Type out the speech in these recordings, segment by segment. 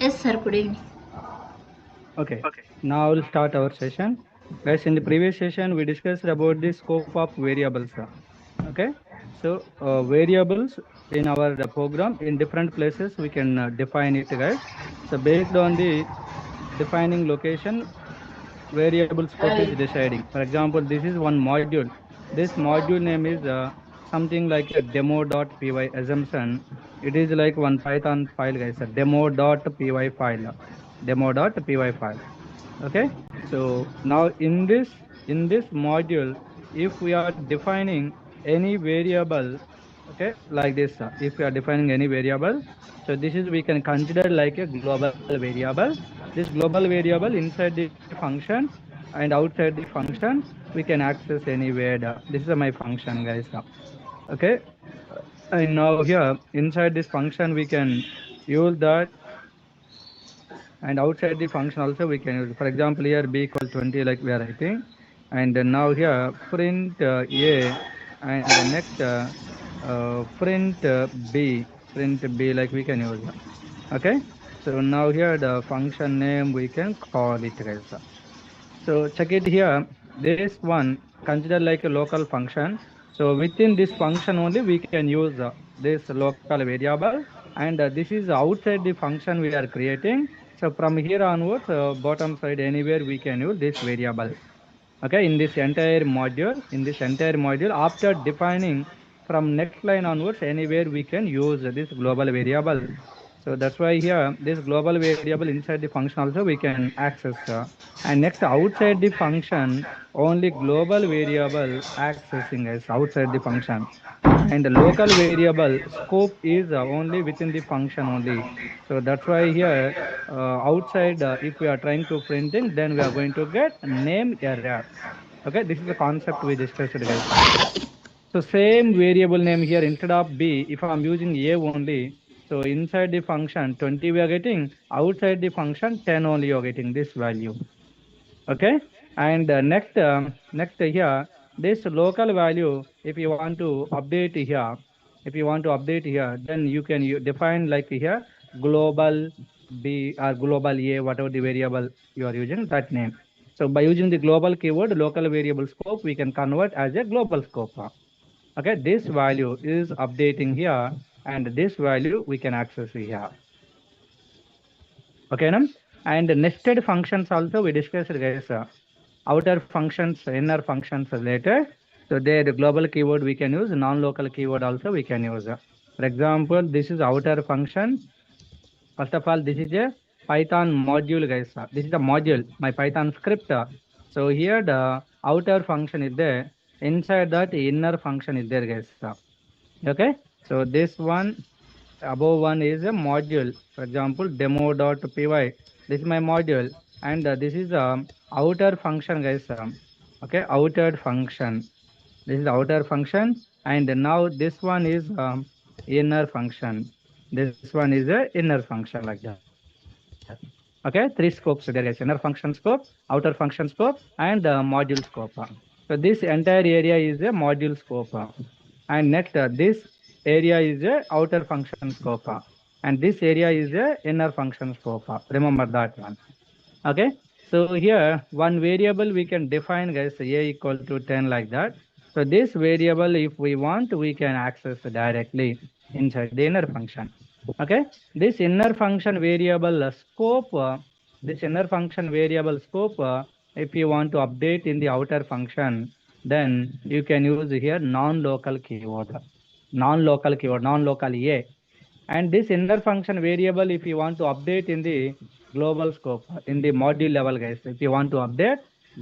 Yes, sir. Good evening. Okay, now we'll start our session. Guys, in the previous session, we discussed about the scope of variables. Okay, so variables in our program in different places we can define it, guys. So based on the defining location, variable scope is deciding. For example, this is one module. This module name is something like a demo.py assumption. It is like one Python file, guys. A demo.py file. Demo.py file. Okay, so now in this module, if we are defining any variable, okay, like this, if we are defining any variable, so this is we can consider like a global variable. This global variable inside the function and outside the function we can access anywhere. This is my function, guys. Okay, and now here inside this function we can use that, and outside the function also we can use. For example, here b equal 20 like we are writing, and now here print a, and the next print b like we can use. Okay, so now here the function name we can call it, guys. So check it here. This one consider like a local function. So within this function only we can use this local variable, and this is outside the function we are creating. So from here onwards, bottom side anywhere we can use this variable. Okay, in this entire module, after defining from next line onwards, anywhere we can use this global variable. So that's why here this global variable inside the function also we can access. And next outside the function, only global variable accessing is outside the function. And the local variable scope is only within the function only. So that's why here outside, if we are trying to printing, then we are going to get name error. Okay, this is the concept we discussed, guys. So same variable name here instead of b, if I'm using a only, so inside the function 20 we are getting, outside the function 10 only you are getting this value. Okay, and next here, this local value, if you want to update here, then you can define like here global b or global a, whatever the variable you are using, that name. So by using the global keyword local variable scope, we can convert as a global scope. Okay, this value is updating here, and this value we can access here. Okay, now, and nested functions also we discussed, guys. Outer functions, inner functions later. So there the global keyword we can use, non-local keyword also we can use. For example, this is outer function. First of all, this is a Python module, guys. This is the module, my Python script. So here the outer function is there. Inside that inner function is there, guys. Okay. So this one above one is a module. For example, demo.py. This is my module, and this is outer function, guys. Okay, outer function. This is the outer function, and now this one is inner function. This one is a inner function like that. Okay, three scopes there, guys. Inner function scope, outer function scope, and module scope. So this entire area is a module scope. And next, this area is a outer function scope, and this area is a inner function scope. Remember that one. Okay, so here one variable we can define, guys, a equal to 10 like that. So this variable, if we want, we can access directly inside the inner function. Okay, this inner function variable scope, this inner function variable scope, if you want to update in the outer function, then you can use here non-local keyword, non-local a. And this inner function variable, if you want to update in the global scope, in the module level, guys, if you want to update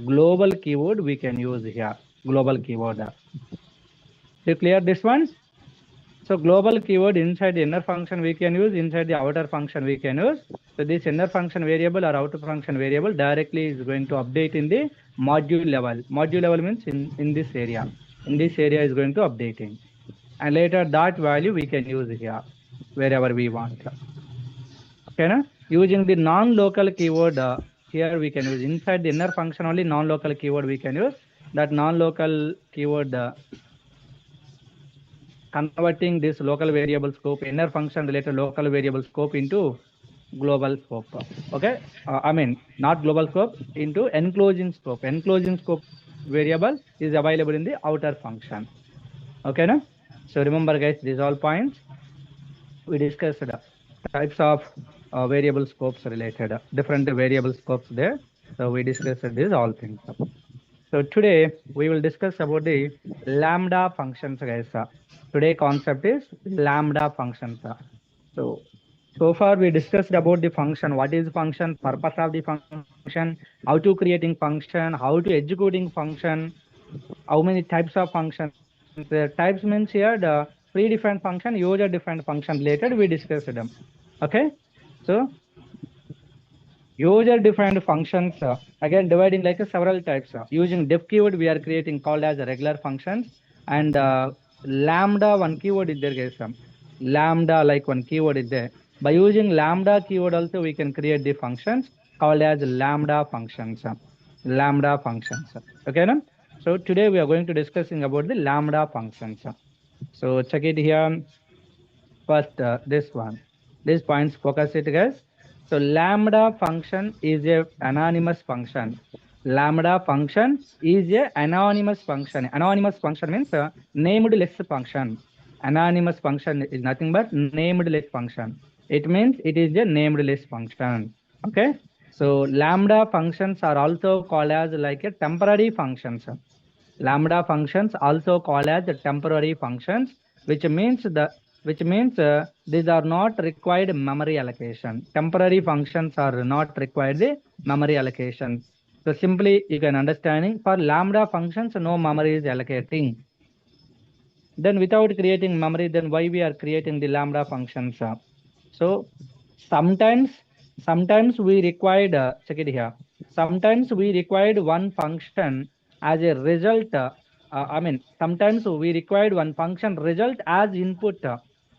global keyword, we can use here global keyword. To clear this one? So global keyword inside the inner function we can use, inside the outer function we can use. So this inner function variable or outer function variable directly is going to update in the module level. Module level means in this area. In this area is going to updating. And later that value we can use here wherever we want. Okay, na? Using the non-local keyword, here we can use inside the inner function only non-local keyword we can use. That non-local keyword converting this local variable scope, inner function related local variable scope into global scope. Okay, I mean not global scope, into enclosing scope. Enclosing scope variable is available in the outer function. Okay, no? So remember, guys, these all points we discussed types of variable scopes related, different variable scopes there. So we discussed these all things. So today we will discuss about the lambda functions, guys. Today concept is lambda functions. So far we discussed about the function, what is function, purpose of the function, how to creating function, how to executing function, how many types of functions. The types means here the predefined function, user defined function related we discussed them. Okay. So user defined functions, again dividing like several types. Using def keyword we are creating called as regular functions, and lambda one keyword is there, guys. Lambda like one keyword is there. By using lambda keyword also we can create the functions called as lambda functions. Lambda functions. Okay, no? So today we are going to discussing about the lambda functions. So check it here. First, this one. These points focus it, guys. So lambda function is a anonymous function. Lambda function is a anonymous function. Anonymous function means named list function. Anonymous function is nothing but named list function. It means it is a named list function. Okay. So lambda functions are also called as like a temporary functions. Lambda functions also called as temporary functions, which means these are not required memory allocation. Temporary functions are not required the memory allocation. So simply you can understanding for lambda functions no memory is allocating. Then without creating memory, then why we are creating the lambda functions? So sometimes we required, check it here. Sometimes we required one function as a result. I mean, sometimes we required one function result as input.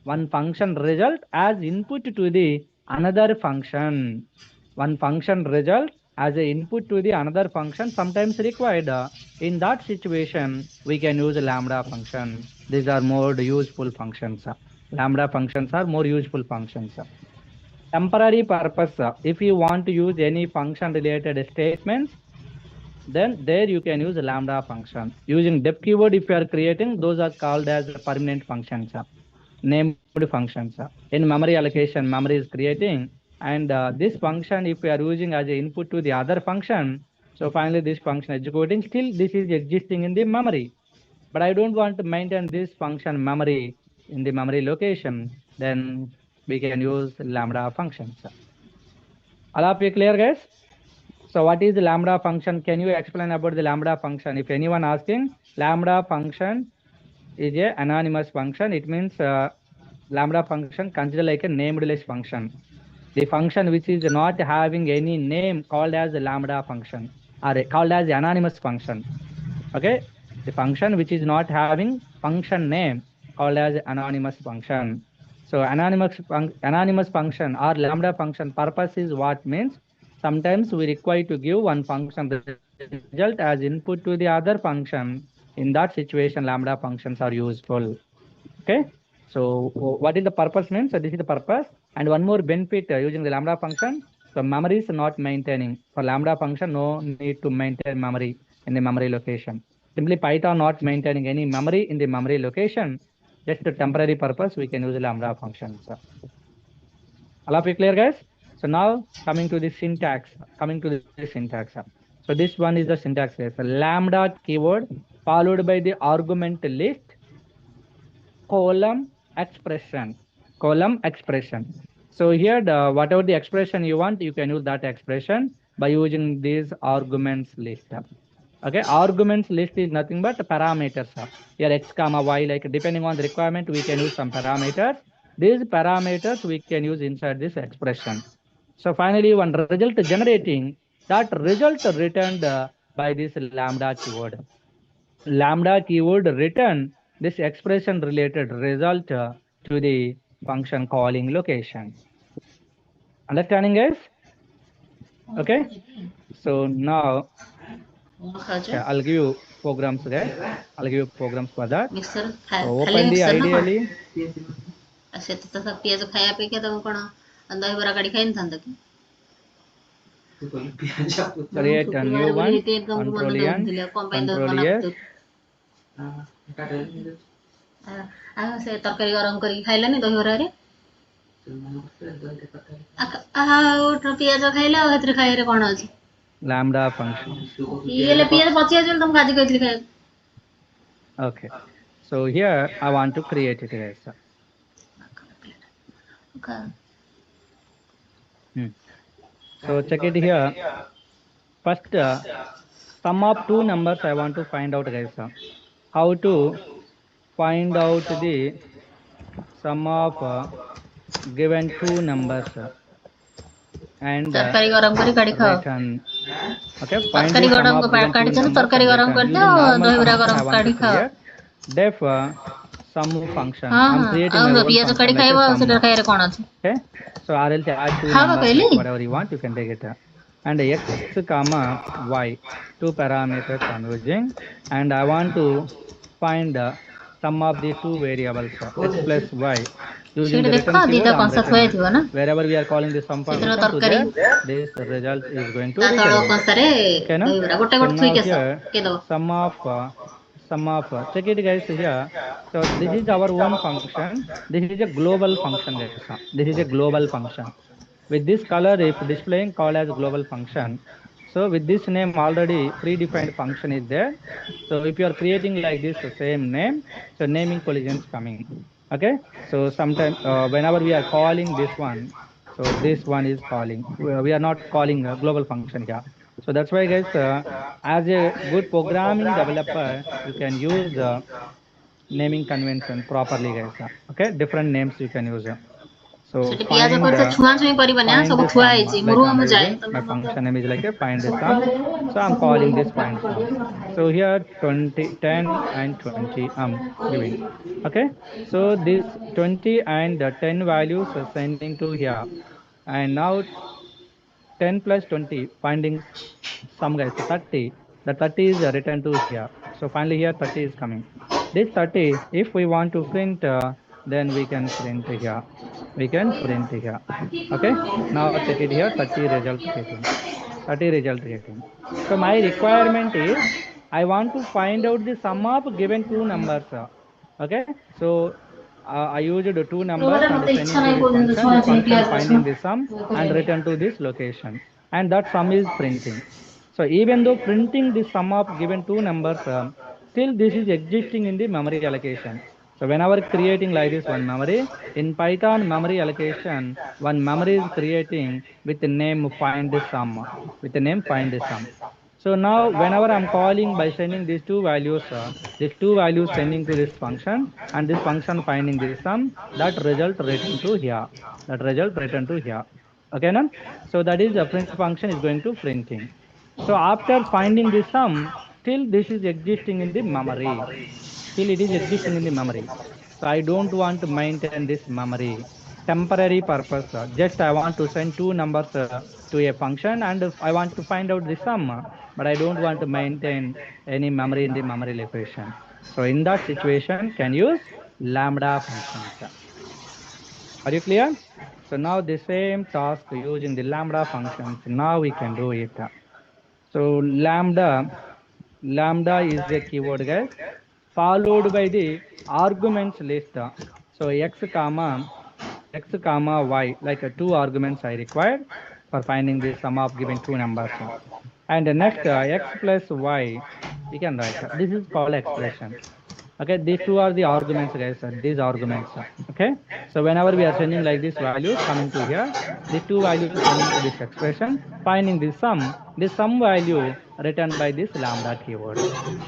One function result as input to the another function. One function result as a input to the another function sometimes required. In that situation, we can use a lambda function. These are more useful functions. Lambda functions are more useful functions. Temporary purpose, if you want to use any function related statements, then there you can use a lambda function. Using def keyword, if you are creating, those are called as permanent functions, named functions. In memory allocation, memory is creating, and this function, if we are using as an input to the other function, so finally this function executing, still this is existing in the memory. But I don't want to maintain this function memory in the memory location, then we can use lambda functions. All of you clear, guys? So what is the lambda function? Can you explain about the lambda function? If anyone asking, lambda function is a anonymous function. It means lambda function considered like a named list function. The function which is not having any name called as a lambda function, or called as anonymous function. Okay, the function which is not having function name called as anonymous function. So anonymous function or lambda function purpose is what means sometimes we require to give one function result as input to the other function. In that situation, lambda functions are useful. Okay. So what is the purpose means? So this is the purpose. And one more benefit using the lambda function. So memory is not maintaining. For lambda function, no need to maintain memory in the memory location. Simply Python not maintaining any memory in the memory location. Just a temporary purpose, we can use the lambda functions. All of you clear, guys? So now coming to the syntax. So this one is the syntax. So lambda keyword followed by the argument list column expression. So here whatever the expression you want, you can use that expression by using these arguments list. Okay, arguments list is nothing but parameters. Here x comma y, like depending on the requirement, we can use some parameters. These parameters we can use inside this expression. So finally, one result generating, that result returned by this lambda keyword. Lambda keyword return this expression related result to the function calling location. Understanding, guys? Okay. So now I'll give you programs, guys. I'll give you programs for that. So open the ideally. ପିଆଜ ଖାଇବା ପାଇଁ ଦବ କଣ ଦହିବରା କାଢି ଖାଇନଥାନ୍ତା କି? Create a new one. Control N. Control S. ସେ ତରକାରୀ ଗରମ କରିକି ଖାଇଲାନି ଦହିବରାରେ। ପିଆଜ ଖାଇଲା ଆଉ ସେଥିରେ ଖାଇବାରେ କଣ ଅଛି? Lambda function. ପିଆଜ ପଚିଆ ଯିବ ତମକୁ ଆଜି କହିଥିଲି ଖାଇବାକୁ। Okay. So here I want to create it, guys. So check it here. First, sum of two numbers I want to find out, guys. How to find out the sum of given two numbers and ତରକାରୀ ଗରମ କରି କାଢି ଖାଅ। return. Okay, find ତରକାରୀ the sum ଗରମ of given two କାଢିଛନ୍ତି numbers ତରକାରୀ and ଗରମ return. କରିଦିଅ Using normal ଦହିବରା function ଗରମ I want କାଢି to ଖାଅ। create. Def sum function. ହଁ I'm ହଁ creating ଆଉ my own ପିଆଜ function କାଢି like ଖାଇବ a ଆଉ sum. ସେଟା ଖାଇବାରେ କଣ ଅଛି? Okay, so I will add two ଖାଅ numbers କହିଲି। like whatever you want, you can take it. And x comma y, two parameters I'm using, and I want to find sum of the two variables x plus y. Using ସେଇଟା the ଦେଖ return keyword, ଦିଟା I'm କଂସା ଥୁଆ returning. ହେଇଥିବ ନା Wherever we are calling the sum ସେଥିରେ function to ତରକାରୀ there, this result is going to ତା ତଳ return. କଂସାରେ Okay, no? ଦହିବରା ଗୋଟେ So ଗୋଟେ now ଥୁଇକି ଆସ here ପକେଇଦବ। sum of check it, guys, here. So this is our own function. This is a global function, guys. This is a global function. With this color, if displaying called as global function. So with this name already predefined function is there. So if you are creating like this same name, so naming collision is coming. Okay. So sometimes whenever we are calling this one, so this one is calling. We are not calling a global function here. So that's why, guys, as a good programming developer, you can use naming convention properly, guys. Okay, different names you can use. So ସେଠି ପିଆଜ find କରିଛ ଛୁଆଁ ଛୁଇଁ କରିବନି find ସବୁ the ଥୁଆ sum, ହେଇଛି like ମୁରୁମ I'm ଯାଏ using my function name is like a find the sum. So I'm calling this find sum. So here 20, 10 and 20 I'm giving. Okay, so this 20 and 10 values are sending to here, and now 10 plus 20 finding sum, guys. So 30, the 30 is returned to here. So finally here 30 is coming. This 30, if we want to print, then we can print here. We can print here. Okay, now check it here. 30 result getting. 30 result getting. So my requirement is I want to find out the sum of given two numbers. Okay, so I used two numbers and sending to this function. This function finding the sum and return to this location, and that sum is printing. So even though printing the sum of given two numbers, still this is existing in the memory allocation. So whenever creating like this one memory, in Python memory allocation, one memory is creating with the name find the sum, with the name find the sum. So now whenever I'm calling by sending these two values sending to this function, and this function finding this sum, that result return to here, that result return to here. Okay, now so that is the print function is going to printing. So after finding the sum, still this is existing in the memory. Still it is existing in the memory. So I don't want to maintain this memory. Temporary purpose. Just I want to send two numbers to a function, and I want to find out the sum, but I don't want to maintain any memory in the memory location. So in that situation, can use lambda functions. Are you clear? So now the same task using the lambda functions. Now we can do it. So lambda is a keyword, guys, followed by the arguments list. So x comma y, like two arguments I required for finding the sum of given two numbers. And the next x plus y, we can write. This is called expression. Okay, these two are the arguments, guys. These arguments. Okay, so whenever we are sending like this values coming to here, these two values sending to this expression, finding this sum value returned by this lambda keyword.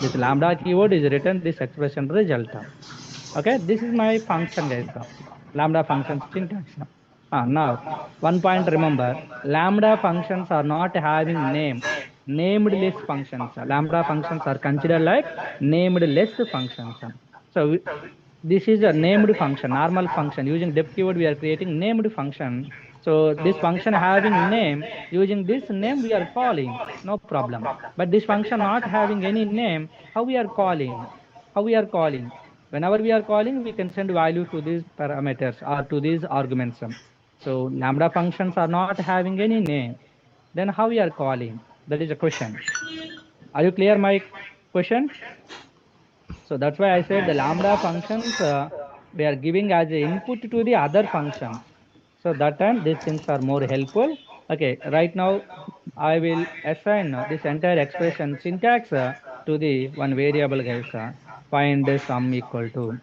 This lambda keyword is written this expression result. Okay, this is my function, guys. Lambda function syntax. Now one point remember, lambda functions are not having named list functions. Lambda functions are considered like named list functions. So this is a named function, normal function. Using def keyword we are creating named function. So this function having name, using this name we are calling, no problem. But this function not having any name, how we are calling? Whenever we are calling, we can send value to these parameters or to these arguments. So lambda functions are not having any name. Then how we are calling? That is a question. Are you clear my question? So that's why I said the lambda functions we are giving as a input to the other functions. So that time these things are more helpful. Okay, right now I will assign this entire expression syntax to the one variable guys. Find sum equal to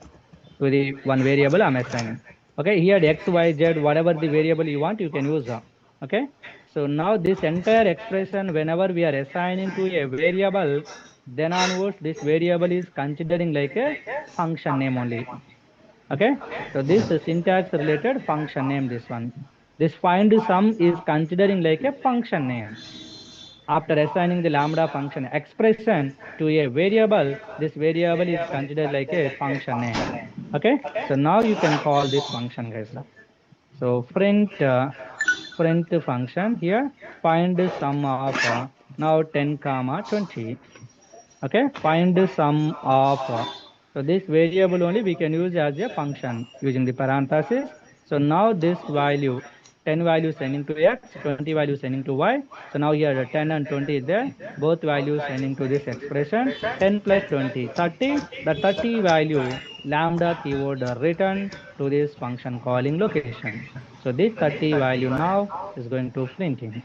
the one variable I'm assigning. Okay, here x, y, z, whatever the variable you want, you can use. Okay, so now this entire expression, whenever we are assigning to a variable, then onwards this variable is considering like a function name only. Okay, so this is syntax related function name, this one. This find sum is considering like a function name. After assigning the lambda function expression to a variable, this variable is considered like a function name. Okay, so now you can call this function guys. So print function here, find the sum of now 10 comma 20. Okay, find the sum of so this variable only we can use as a function using the parenthesis. So now this value 10 value sending to x, 20 value sending to y. So now here the 10 and 20 is there, both values sending to this expression. 10 plus 20 30, the 30 value lambda keyword written to this function calling location. So this 30 value now is going to print in.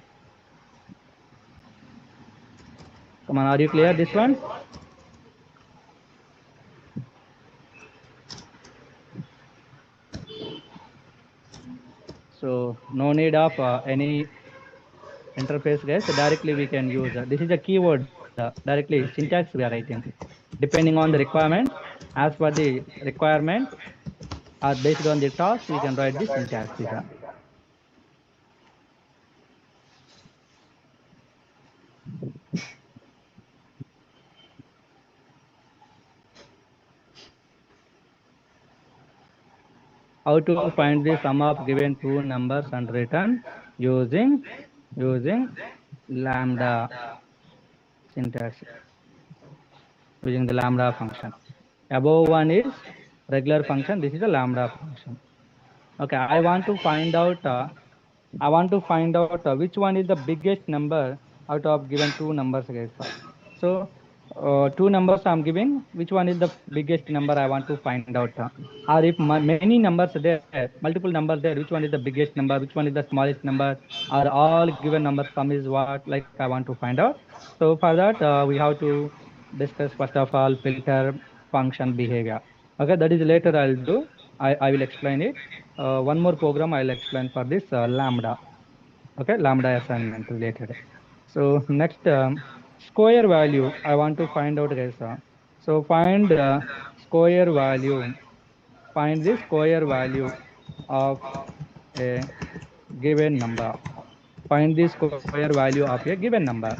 Come on, are you clear this one? So no need of any interface guys. So directly we can use this is a keyword directly syntax we are writing depending on the requirement. As per the requirement or based on the task, we can write the syntax here. How to find the sum of given two numbers and return using lambda syntax, using the lambda function. Above one is regular function, this is a lambda function. Okay, I want to find out which one is the biggest number out of given two numbers guys. So two numbers I'm giving, which one is the biggest number I want to find out. Or if many numbers there, multiple numbers there, which one is the biggest number, which one is the smallest number, or all given numbers sum is what, like I want to find out. So for that we have to discuss first of all filter function behavior. Okay, that is later I'll do. I will explain it. One more program I'll explain for this lambda. Okay, lambda assignment related. So next square value I want to find out guys. So find square value. Find the square value of a given number. Find the square value of a given number.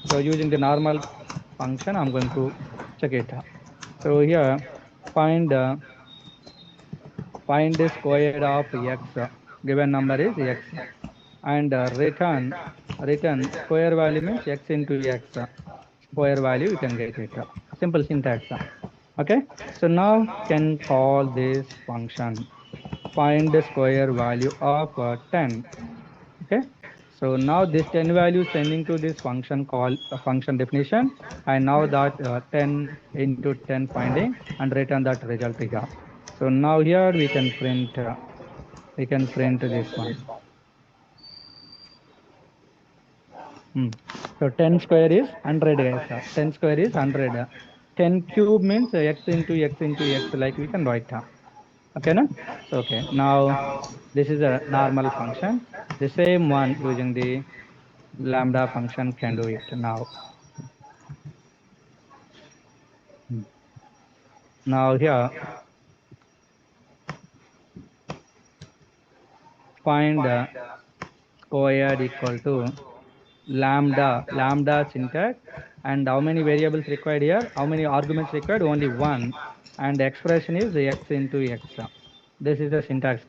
So using the normal function, I'm going to check it. So here find the square of x. Given number is x, and return square value means x into x. Square value you can get it. Simple syntax. Okay, so now can call this function find the square value of 10. Okay, so now this 10 value sending to this function call function definition, and now that 10 into 10 finding and return that result here. So now here we can print this one. So 10 square is 100 guys. 10 square is 100. 10 cube means x into x into x, like we can write. Okay, no? So, okay, now this is a normal function. The same one using the lambda function can do it now. Now here find squared equal to lambda syntax, and how many variables required here, how many arguments required, only one, and the expression is x into x. This is the syntax.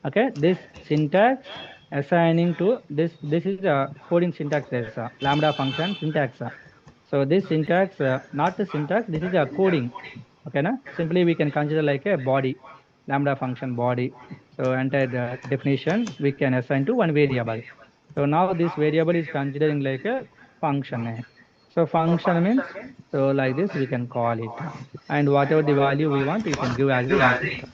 Okay, this syntax assigning to this is a coding syntax. Is lambda function syntax. So this syntax not the syntax, this is a coding. Okay, na? Simply we can consider like a body. lambda function body. So entire definition we can assign to one variable. So now this variable is considering like a function name. So function means, so like this we can call it, and whatever the value we want we can give as the input.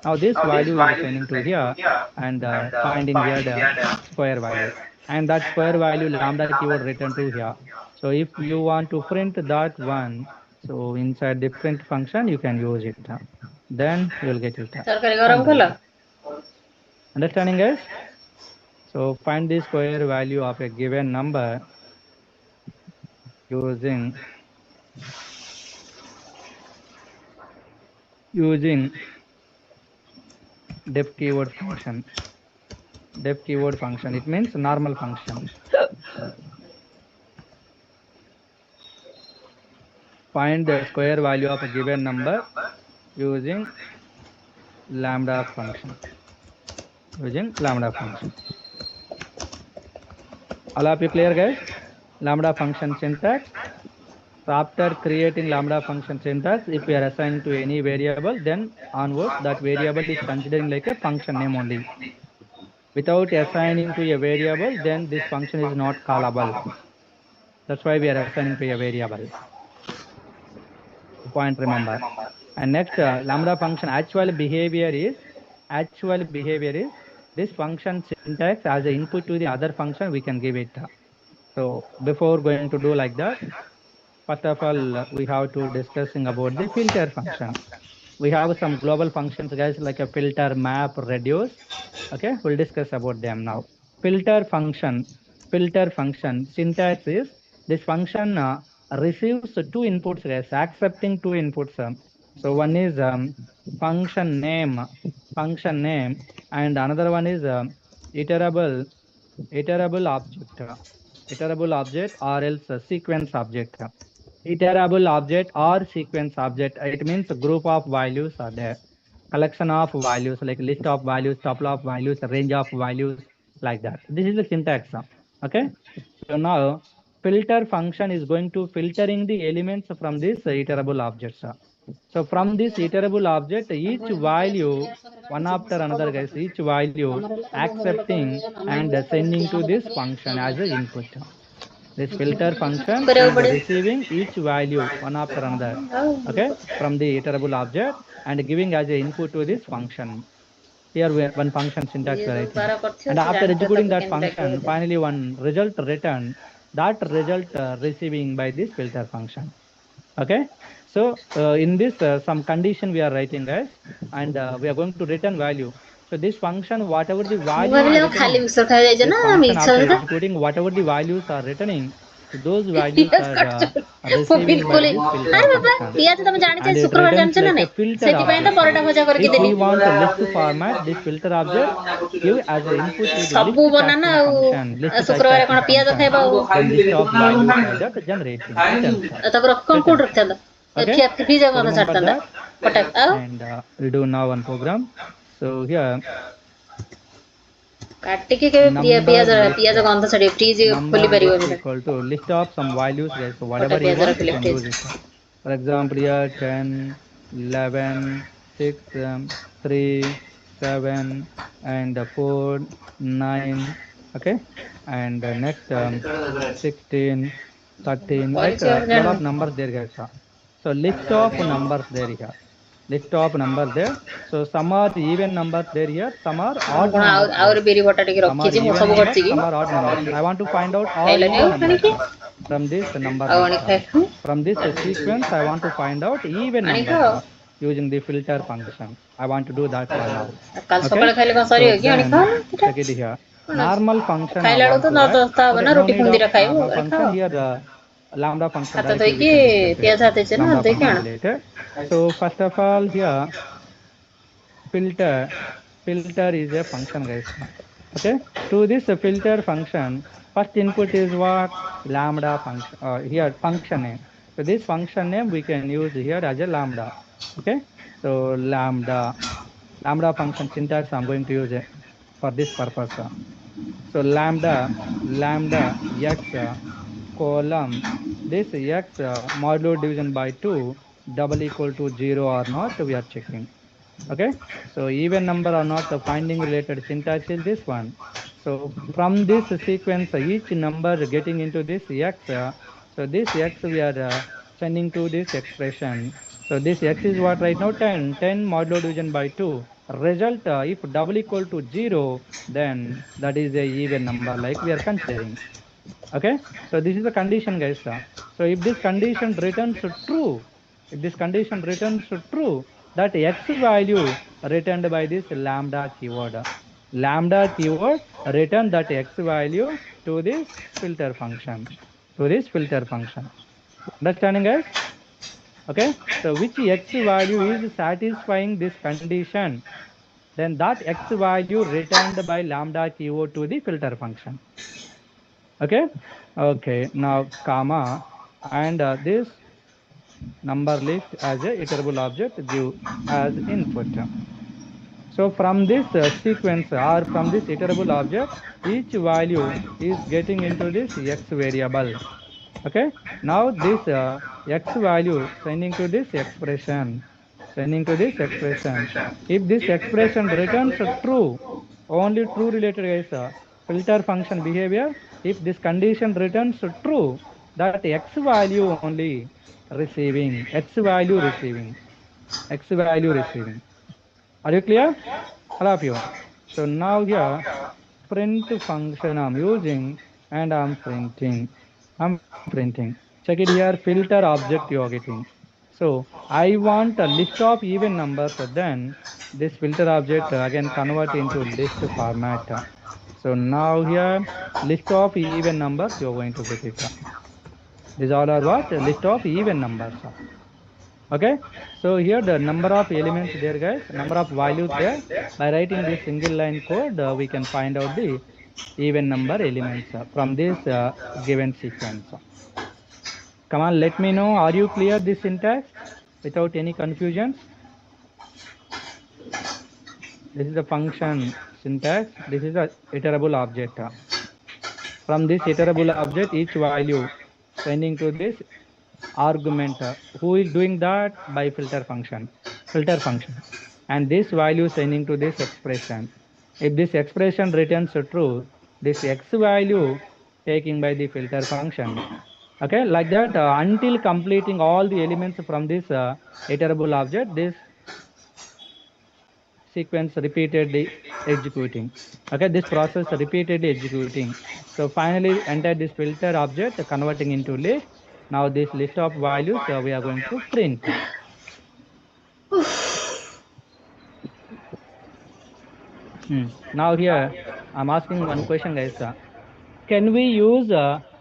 Now this value we are sending to here and finding here the square value, and that square value lambda keyword return to here. So if you want to print that one, so inside the print function you can use it. Then you will get it. ତରକାରୀ ଗରମ କଲ? Understanding, guys? So find the square value of a given number using def keyword function. Def keyword function, it means normal function. Find the square value of a given number using lambda function. All of you clear, guys? Lambda function syntax. So after creating lambda function syntax, if we are assigned to any variable, then onwards that variable is considering like a function name only. Without assigning to a variable, then this function is not callable. That's why we are assigning to a variable. Point, remember. And next, lambda function actual behavior is this function syntax as an input to the other function we can give it. So before going to do like that, first of all we have to discussing about the filter function. We have some global functions, guys, like a filter, map, reduce. Okay, we'll discuss about them now. Filter function syntax is this function receives two inputs, guys, accepting two inputs. So one is function name, and another one is iterable object or else sequence object. Iterable object or sequence object, it means a group of values are there, collection of values like list of values, tuple of values, range of values, like that. This is the syntax. Okay, so now filter function is going to filtering the elements from this iterable objects. So from this iterable object, each value one after another, guys, each value accepting and sending to this function as an input. This filter function is receiving each value one after another, okay, from the iterable object and giving as an input to this function. Here one function syntax writing, and after executing that function, finally one result return. That result receiving by this filter function. Okay, so in this some condition we are writing, guys, and we are going to return value. So this function, whatever the value after executing, whatever the values are returning, so those values are receiving by this filter function. And it returns like a filter object. If we want a list format, this filter object give as an input to the list function. List type function. Then list of values like that generating. Okay, so remember that. And we do now one program. So here number equal to list of some values, guys. So whatever you want, you can use it. For example, here 10, 11, 6, 3, 7, and 4, 9. Okay, and next 16, 13. Like a lot of numbers there, guys. So list of numbers there here. List of numbers there. So some are even numbers there here, some are odd numbers. Some are odd numbers. I want to find out all even numbers from this number. From this sequence, I want to find out even numbers using the filter function. I want to do that one now. Okay? So then, check it here. Normal function. Normal function here. Lambda function. So first of all here filter is a function, guys. Okay, to this filter function, first input is what? Lambda function. Here function name. So this function name we can use here as a lambda. Okay, so lambda function syntax I'm going to use it for this purpose. So lambda x column, this x modulo division by 2 double equal to 0 or not, we are checking. Okay, so even number or not the finding related syntax is this one. So from this sequence, each number getting into this x, so this x we are sending to this expression. So this x is what right now 10, 10 modulo division by 2. Result, if double equal to 0, then that is a even number like we are considering. Okay, so this is the condition, guys. So if this condition returns true, if this condition returns true, that x value returned by this lambda keyword. Lambda keyword return that x value to this filter function. To this filter function. Understanding, guys? Okay. So which x value is satisfying this condition, then that x value returned by lambda keyword to the filter function. Okay. Okay. Now comma and this number list as a iterable object give as input. So from this sequence or from this iterable object, each value is getting into this x variable. Okay. Now this x value sending to this expression, sending to this expression. If this expression returns true, only true related is filter function behavior. If this condition returns true, that x value only receiving, x value receiving, x value receiving. Are you clear? All of you. So now here print function I'm using and I'm printing. Check it here, filter object you are getting. So I want a list of even numbers, then this filter object again convert into list format. So now here list of even numbers you're going to get it. These all are what? A list of even numbers. Okay, so here the number of elements there, guys, number of values there. By writing this single line code, we can find out the even number elements from this given sequence. Come on, let me know, are you clear this syntax without any confusions? This is the function syntax. This is a iterable object. From this iterable object, each value sending to this argument. Who is doing that? By filter function. Filter function. And this value sending to this expression. If this expression returns true, this x value taking by the filter function. Okay, like that until completing all the elements from this iterable object, this sequence repeatedly executing. Okay, this process repeatedly executing. So finally enter this filter object converting into list. Now this list of values we are going to print. Now here I'm asking one question, guys. Can we use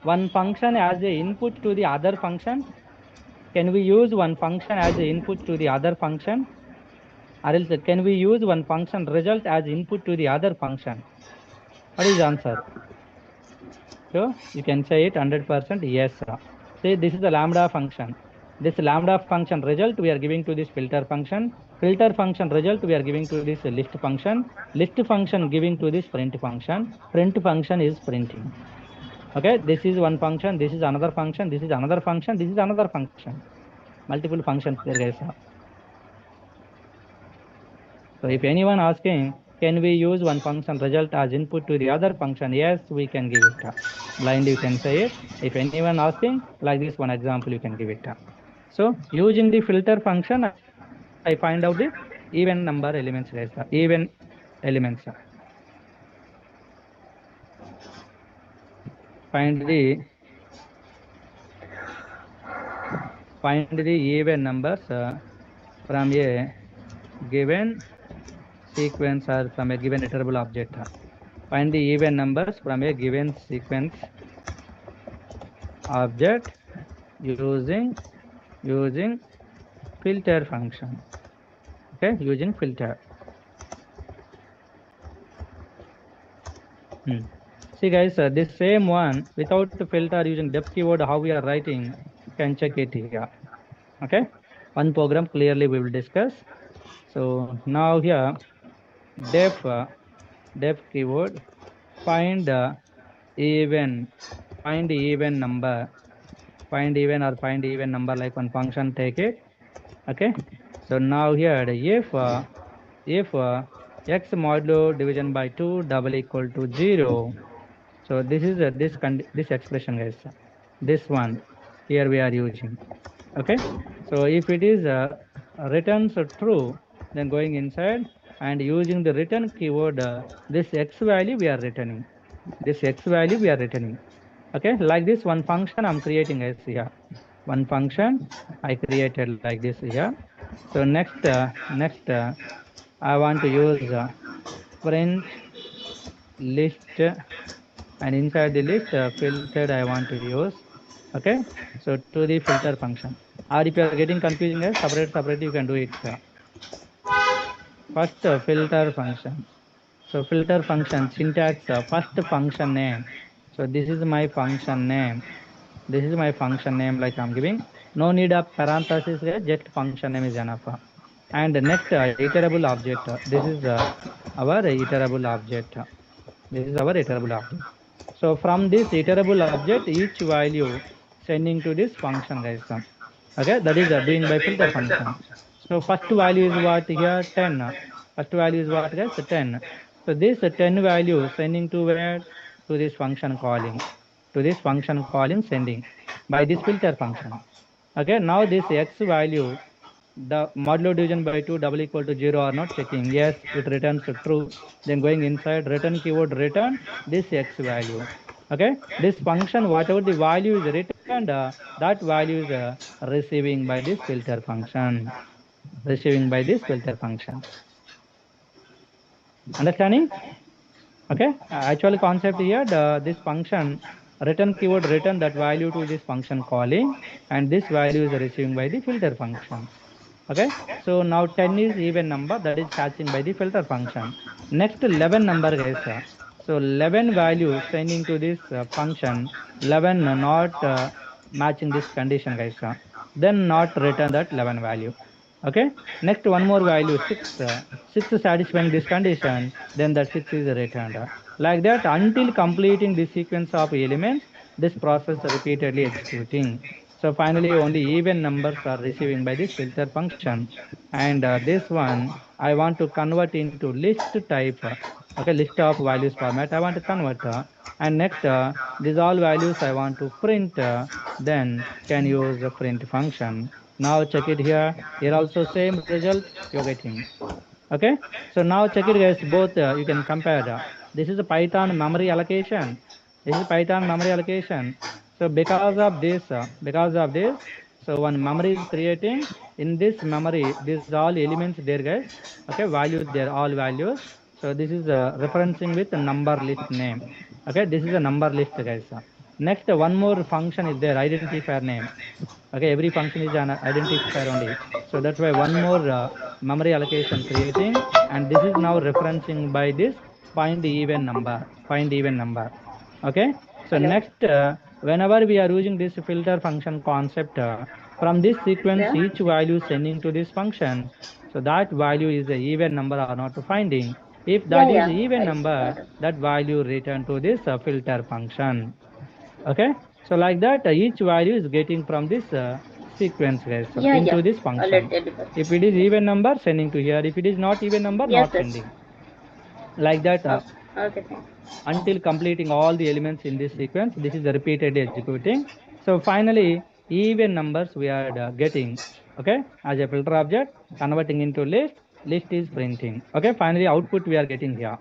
one function as a input to the other function? Can we use one function as a input to the other function? Or else can we use one function result as input to the other function? What is the answer? So you can say it 100% yes. Say this is the lambda function. This lambda function result we are giving to this filter function. Filter function result we are giving to this list function. List function giving to this print function. Print function is printing. Okay, this is one function, this is another function, this is another function, this is another function. Multiple functions there, guys. So if anyone asking, can we use one function result as input to the other function? Yes, we can give it. Blind, you can say it. If anyone asking, like this one example, you can give it. So using the filter function, I find out the even number elements, guys. Even elements. Find the even numbers from a given sequence or from a given iterable object. Find the even numbers from a given sequence object using filter function. Okay, using filter. See, guys, this same one without the filter using def keyword, how we are writing, can check it here. Okay, one program clearly we will discuss. So now here def keyword find even number, find even number like one function, take it. Okay, so now here if if x modulo division by 2 double equal to 0. So this is this expression, guys. This one here we are using. Okay. So if it is returns true, then going inside and using the return keyword, this x value we are returning. This x value we are returning. Okay. Like this one function I'm creating as here. One function I created like this here. So next I want to use print list, and inside the list filtered I want to use. Okay, so to the filter function, or if you are getting confusing as separate you can do it. First filter function. So filter function syntax, first function name. So this is my function name. This is my function name, like I'm giving. No need of parenthesis, just function name is enough. And next iterable object. This is our iterable object. This is our iterable object. So from this iterable object, each value sending to this function, guys. Okay, that is doing by filter function. So first value is what here? 10. First value is what, guys? 10. So this 10 value sending to where? To this function calling. To this function calling sending by this filter function. Okay, now this x value, the modulo division by 2 double equal to 0 or not checking. Yes, it returns true. Then going inside return keyword return this x value. Okay, this function whatever the value is returned, that value is receiving by this filter function. Receiving by this filter function. Understanding? Okay, actually concept here, this function return keyword return that value to this function calling, and this value is receiving by the filter function. Okay, so now 10 is even number that is catching by the filter function. Next 11 number, guys. So 11 value sending to this function, 11 not matching this condition, guys. Then not return that 11 value. Okay, next one more value 6. 6 satisfying this condition, then that 6 is returned. Like that until completing the sequence of elements, this process repeatedly executing. So finally only even numbers are receiving by this filter function. And this one I want to convert into list type. Okay, list of values format I want to convert. And next these all values I want to print, then can use the print function. Now check it here. Here also same result you're getting. Okay, so now check it, guys. Both you can compare. This is a Python memory allocation. This is Python memory allocation. So because of this, so one memory is creating. In this memory, these all elements there, guys. Okay, values there, all values. So this is referencing with a number list name. Okay, this is a number list, guys. Next, one more function is there, identifier name. Okay, every function is an identifier only. So that's why one more memory allocation creating, and this is now referencing by this find even number. Find even number. Okay. So next, whenever we are using this filter function concept, from this sequence, each value sending to this function, so that value is a even number or not finding. If that is even number, that value return to this filter function. Okay, so like that each value is getting from this sequence, guys, into this function. If it is even number, sending to here. If it is not even number, not sending. Like that until completing all the elements in this sequence. This is repeatedly executing. So finally even numbers we are getting. Okay, as a filter object converting into list. List is printing. Okay, finally output we are getting here.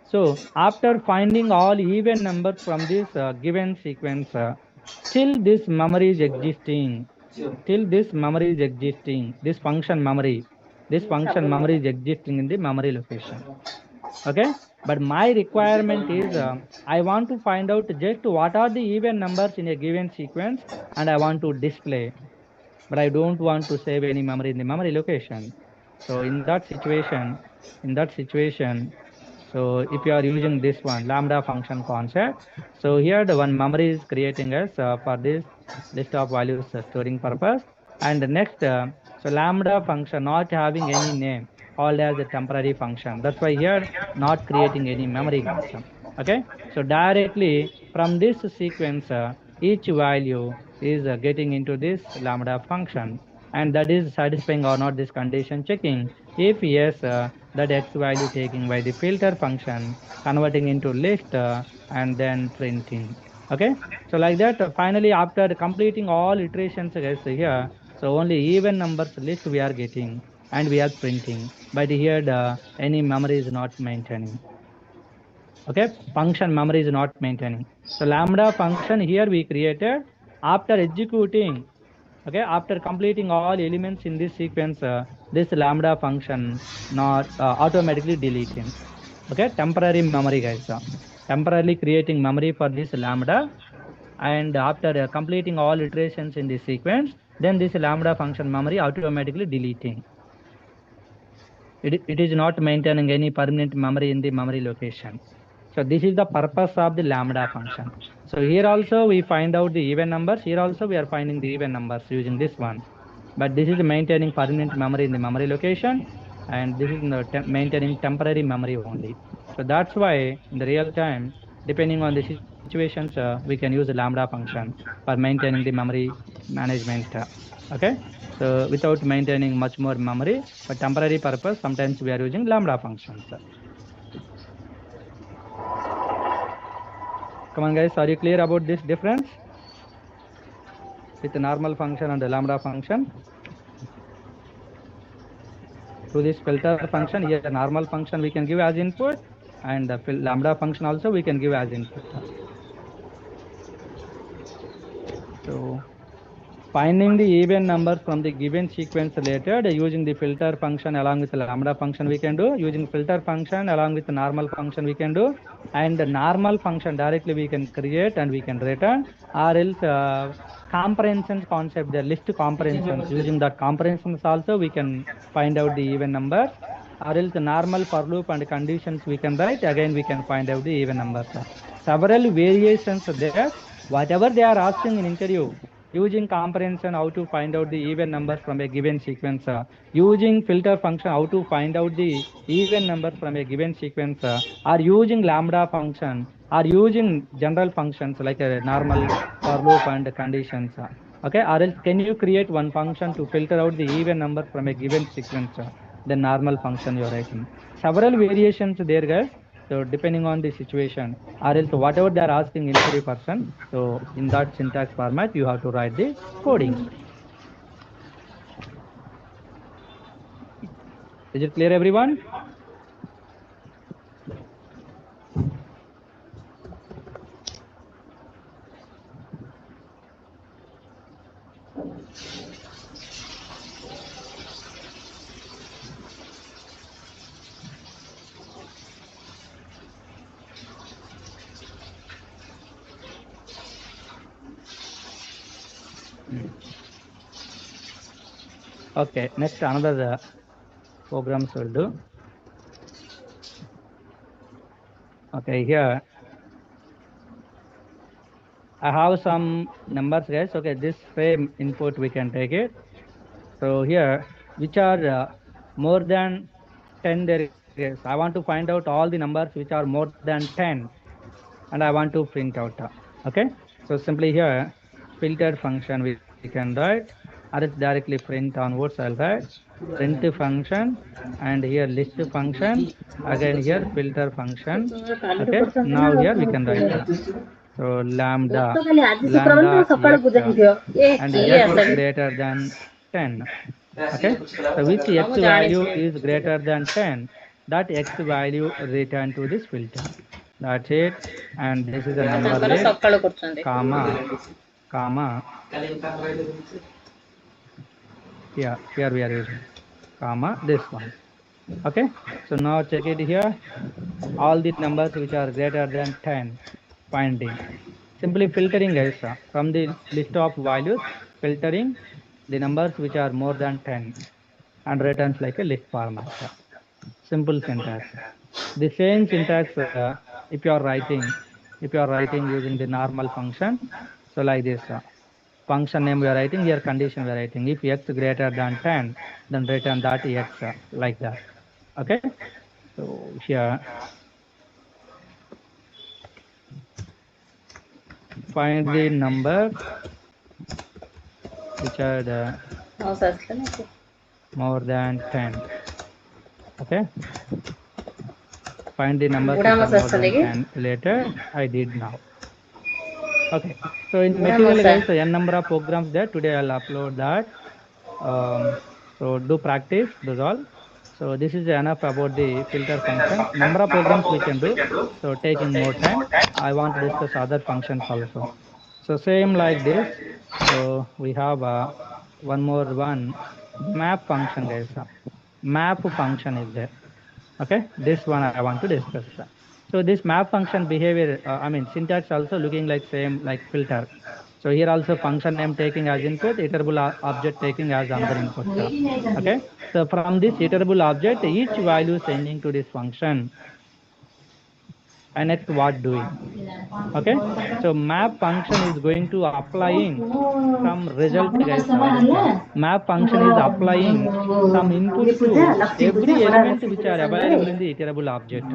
So after finding all even numbers from this given sequence, till this memory is existing, this function memory is existing in the memory location. Okay, but my requirement is I want to find out just what are the even numbers in a given sequence, and I want to display, but I don't want to save any memory in the memory location. So in that situation, so if you are using this one lambda function concept, so here the one memory is creating us for this list of values storing purpose. And the next, so lambda function not having any name, called as a temporary function. That's why here not creating any memory. Okay, so directly from this sequence, each value is getting into this lambda function, and that is satisfying or not this condition checking. If yes, that x value taking by the filter function, converting into list and then printing. Okay, so like that, finally after completing all iterations guys here, so only even numbers list we are getting and we are printing, but here any memory is not maintaining. Okay, function memory is not maintaining. So lambda function here we created after executing. Okay, after completing all elements in this sequence, this lambda function not automatically deleting. Okay, temporary memory guys, temporarily creating memory for this lambda, and after completing all iterations in this sequence, then this lambda function memory automatically deleting. It is not maintaining any permanent memory in the memory location. So this is the purpose of the lambda function. So here also we find out the even numbers. Here also we are finding the even numbers using this one. But this is maintaining permanent memory in the memory location, and this is maintaining temporary memory only. So that's why in the real time, depending on the situations, we can use the lambda function for maintaining the memory management. Okay. So without maintaining much more memory, for temporary purpose, sometimes we are using lambda functions. Come on guys, are you clear about this difference with the normal function and the lambda function? To this filter function, here the normal function we can give as input, and the lambda function also we can give as input. So finding the even numbers from the given sequence related using the filter function along with the lambda function we can do, using filter function along with the normal function we can do, and the normal function directly we can create and we can return, or else comprehension concept, the list comprehensions, using that comprehensions also we can find out the even numbers, or else the normal for loop and conditions we can write, again we can find out the even numbers. Several variations there, whatever they are asking in interview, using comprehension how to find out the even numbers from a given sequence, using filter function how to find out the even numbers from a given sequence, or using lambda function, or using general functions like a normal for loop and conditions. Okay, or else can you create one function to filter out the even number from a given sequence, the normal function you're writing. Several variations there guys, so depending on the situation, or else whatever they are asking in every person, so in that syntax format you have to write the coding. Is it clear everyone? Okay, next another programs will do. Okay, here I have some numbers guys. Okay, this same input we can take it. So here, which are more than 10 there is. I want to find out all the numbers which are more than 10, and I want to print out. Okay, so simply here, filtered function we can write, or it's directly print onwards. I'll write print function, and here list function, again here filter function. Okay, now here we can write. So lambda x, and x is greater than 10. Okay, so which x value is greater than 10, that x value return to this filter. That's it. And this is the number list, comma, here we are using comma this one. Okay, so now check it here, all the numbers which are greater than 10, finding, simply filtering guys, from the list of values, filtering the numbers which are more than 10 and returns like a list format. Simple syntax. The same syntax if you are writing using the normal function, so like this, function name we are writing, here condition we are writing, if x greater than 10, then return that x, like that. Okay, so here find the number which are the more than 10. Okay, find the numbers which are more than 10 related. I did now. Okay. So in material guys, n number of programs there. Today I'll upload that. So do practice, that's all. So this is enough about the filter function. Number of programs we can do. So taking more time, I want to discuss other functions also. So same like this. So we have one more one, map function guys. Map function is there. Okay, this one I want to discuss. So this map function behavior, I mean syntax also looking like same like filter. So here also function name taking as input, iterable object taking as another input. Okay, so from this iterable object, each value sending to this function. And next what doing? Okay, so map function is going to applying some result guys. Map function is applying some input to every element which are available in the iterable object.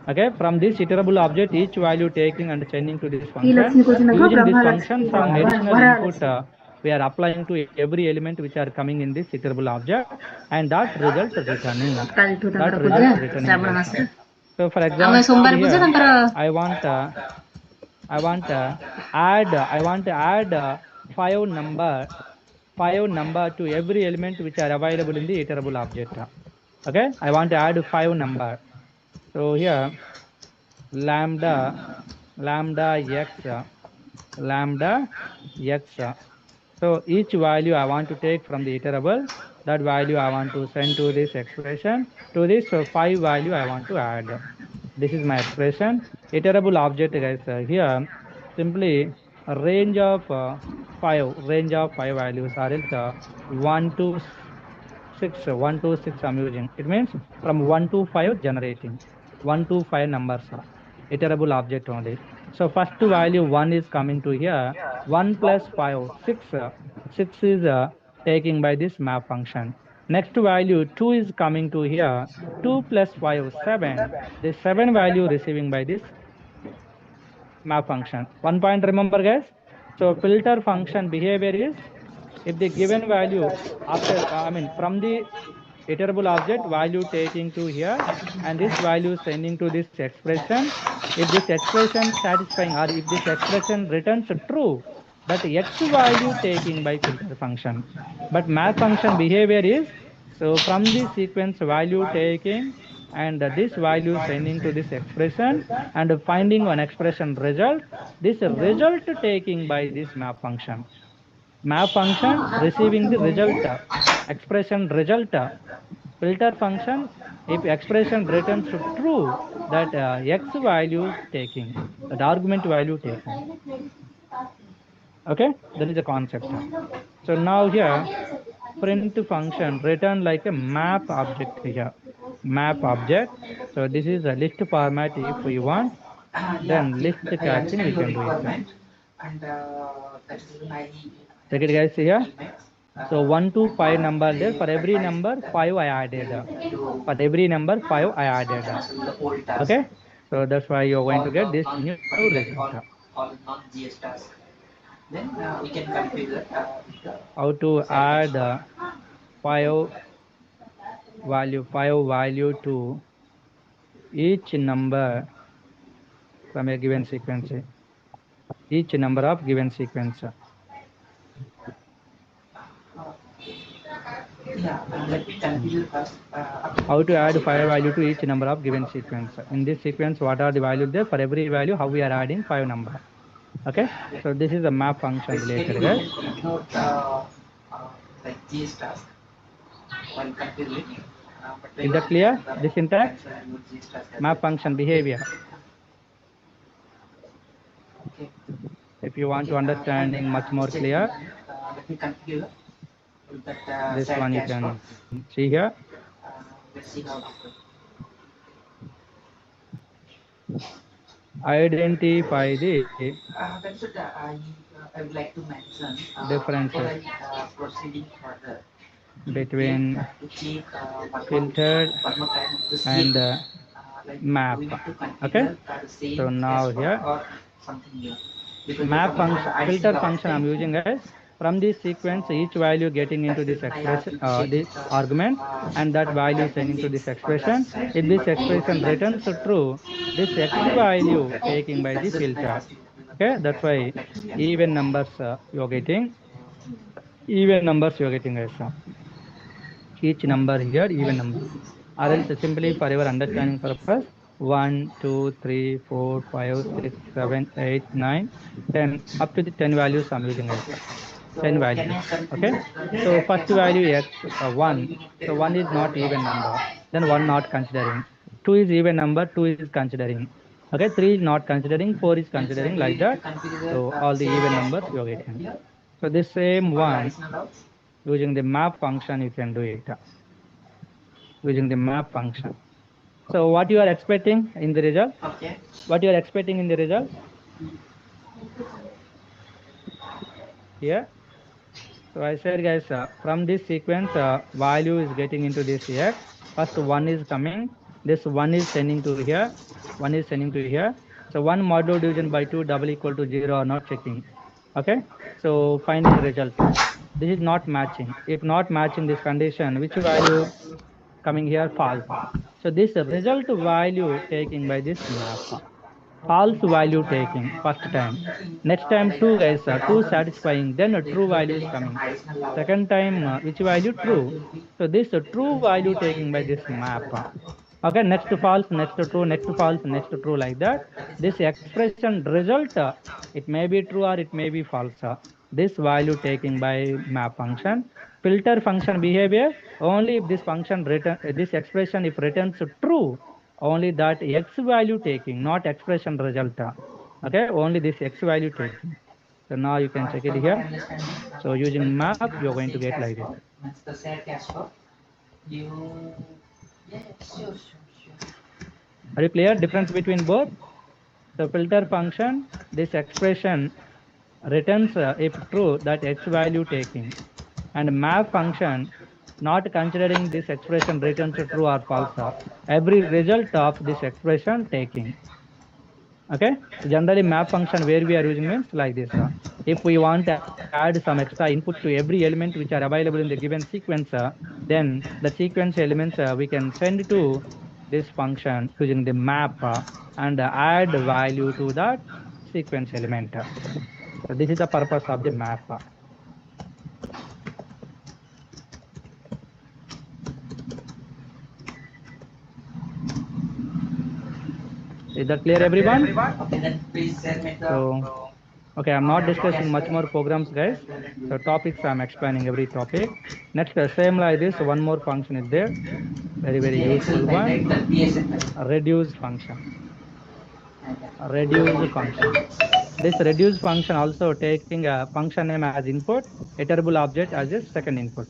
Okay, from this iterable object, each value taking and sending to this function. Using this function, some additional input we are applying to every element which are coming in this iterable object, and that result returning. That result returning. So for example, here I want to add five number to every element which are available in the iterable object. Okay, I want to add 5 number. So here lambda x. So each value I want to take from the iterable, that value I want to send to this expression. To this 5 value I want to add. This is my expression. Iterable object guys. Here simply a range of 5 values are else 1 to 6 I'm using. It means from 1 to 5 generating 1 to 5 numbers iterable object only. So first value 1 is coming to here, 1 plus 5 6. 6 is taking by this map function. Next value 2 is coming to here, 2 plus 5 7. The 7 value receiving by this map function. One point remember guys. So filter function behavior is, if the given value after from the iterable object value taking to here and this value sending to this expression, if this expression satisfying or if this expression returns true, that x value taking by filter function. But map function behavior is, so from this sequence value taking and this value sending to this expression and finding one expression result, this result taking by this map function. Map function receiving the result, expression result. Filter function, if expression returns true, that x value taking, that argument value taking. Okay, that is the concept. So now here print function return like a map object here. Map object. So this is a list format if we want. Then list casting we can do it. Check it guys here. So 1 to 5 number there. For every number 5 I added. For every number 5 I added. Okay. So that's why you're going to get this new result. Then we can configure how to add 5 value to each number from a given sequence. Each number of given sequence. Let me configure first. How to add 5 value to each number of given sequence. In this sequence, what are the values there? For every value, how we are adding 5 number. Okay, so this is a map function related, guys. Like this task while configuring. Is that clear? The syntax? Map function behavior. Okay. If you want to understanding much more clear, let me configure that, this one you can see here. Let's see how Identify the that's what I would like to mention. Differences Proceeding further between filtered and map. Okay, so now here map function, filter function I'm using, guys. From this sequence, each value getting into this expression, this argument, and that value is sending to this expression. If this expression returns true, this x value taking by the filter. Okay, that's why even numbers you're getting. Even numbers you're getting as each number here even number, or else simply for your understanding purpose 1 2 3 4 5 6 7 8 9 10 up to the 10 values I'm using as 10 values. Okay, so first value x 1, so 1 is not even number, then 1 not considering. 2 is even number, 2 is considering. Okay, 3 is not considering, 4 is considering, like that. So all the even numbers you are getting. So this same one, using the map function you can do it, using the map function. So what you are expecting in the result? Okay. What you are expecting in the result? Yeah. So I said, guys, from this sequence, value is getting into this here. First one is coming. This one is sending to here. One is sending to here. So 1 modulo division by 2 double equal to 0 or not checking. Okay. So finding result. This is not matching. If not matching this condition, which value coming here? False. So this result value taking by this map. False value taking first time. Next time 2, guys, 2 satisfying, then a true value is coming. Second time which value? True. So this true value taking by this map. Okay, next to false, next to true, next to false, next to true, like that. This expression result, it may be true or it may be false. This value taking by map function. Filter function behavior, only if this function return, this expression if returns true, only that x value taking, not expression result. Okay, only this x value taking. So now you can check it here. So using map, you're going to get like this. Are you clear? Difference between both? So filter function, this expression returns if true, that x value taking, and map function not considering this expression returns true or false. Every result of this expression taking. Okay, so generally map function where we are using means like this. If we want to add some extra input to every element which are available in the given sequence, then the sequence elements we can send to this function using the map and add value to that sequence element. So this is the purpose of the map. Is that clear, everyone? Okay, then please send me the. So, okay, I'm not discussing much more programs, guys. So topics, I'm explaining every topic. Next, same like this, one more function is there. Very, very useful one. Reduce function. Reduce function. This reduce function also taking a function name as input, iterable object as a second input.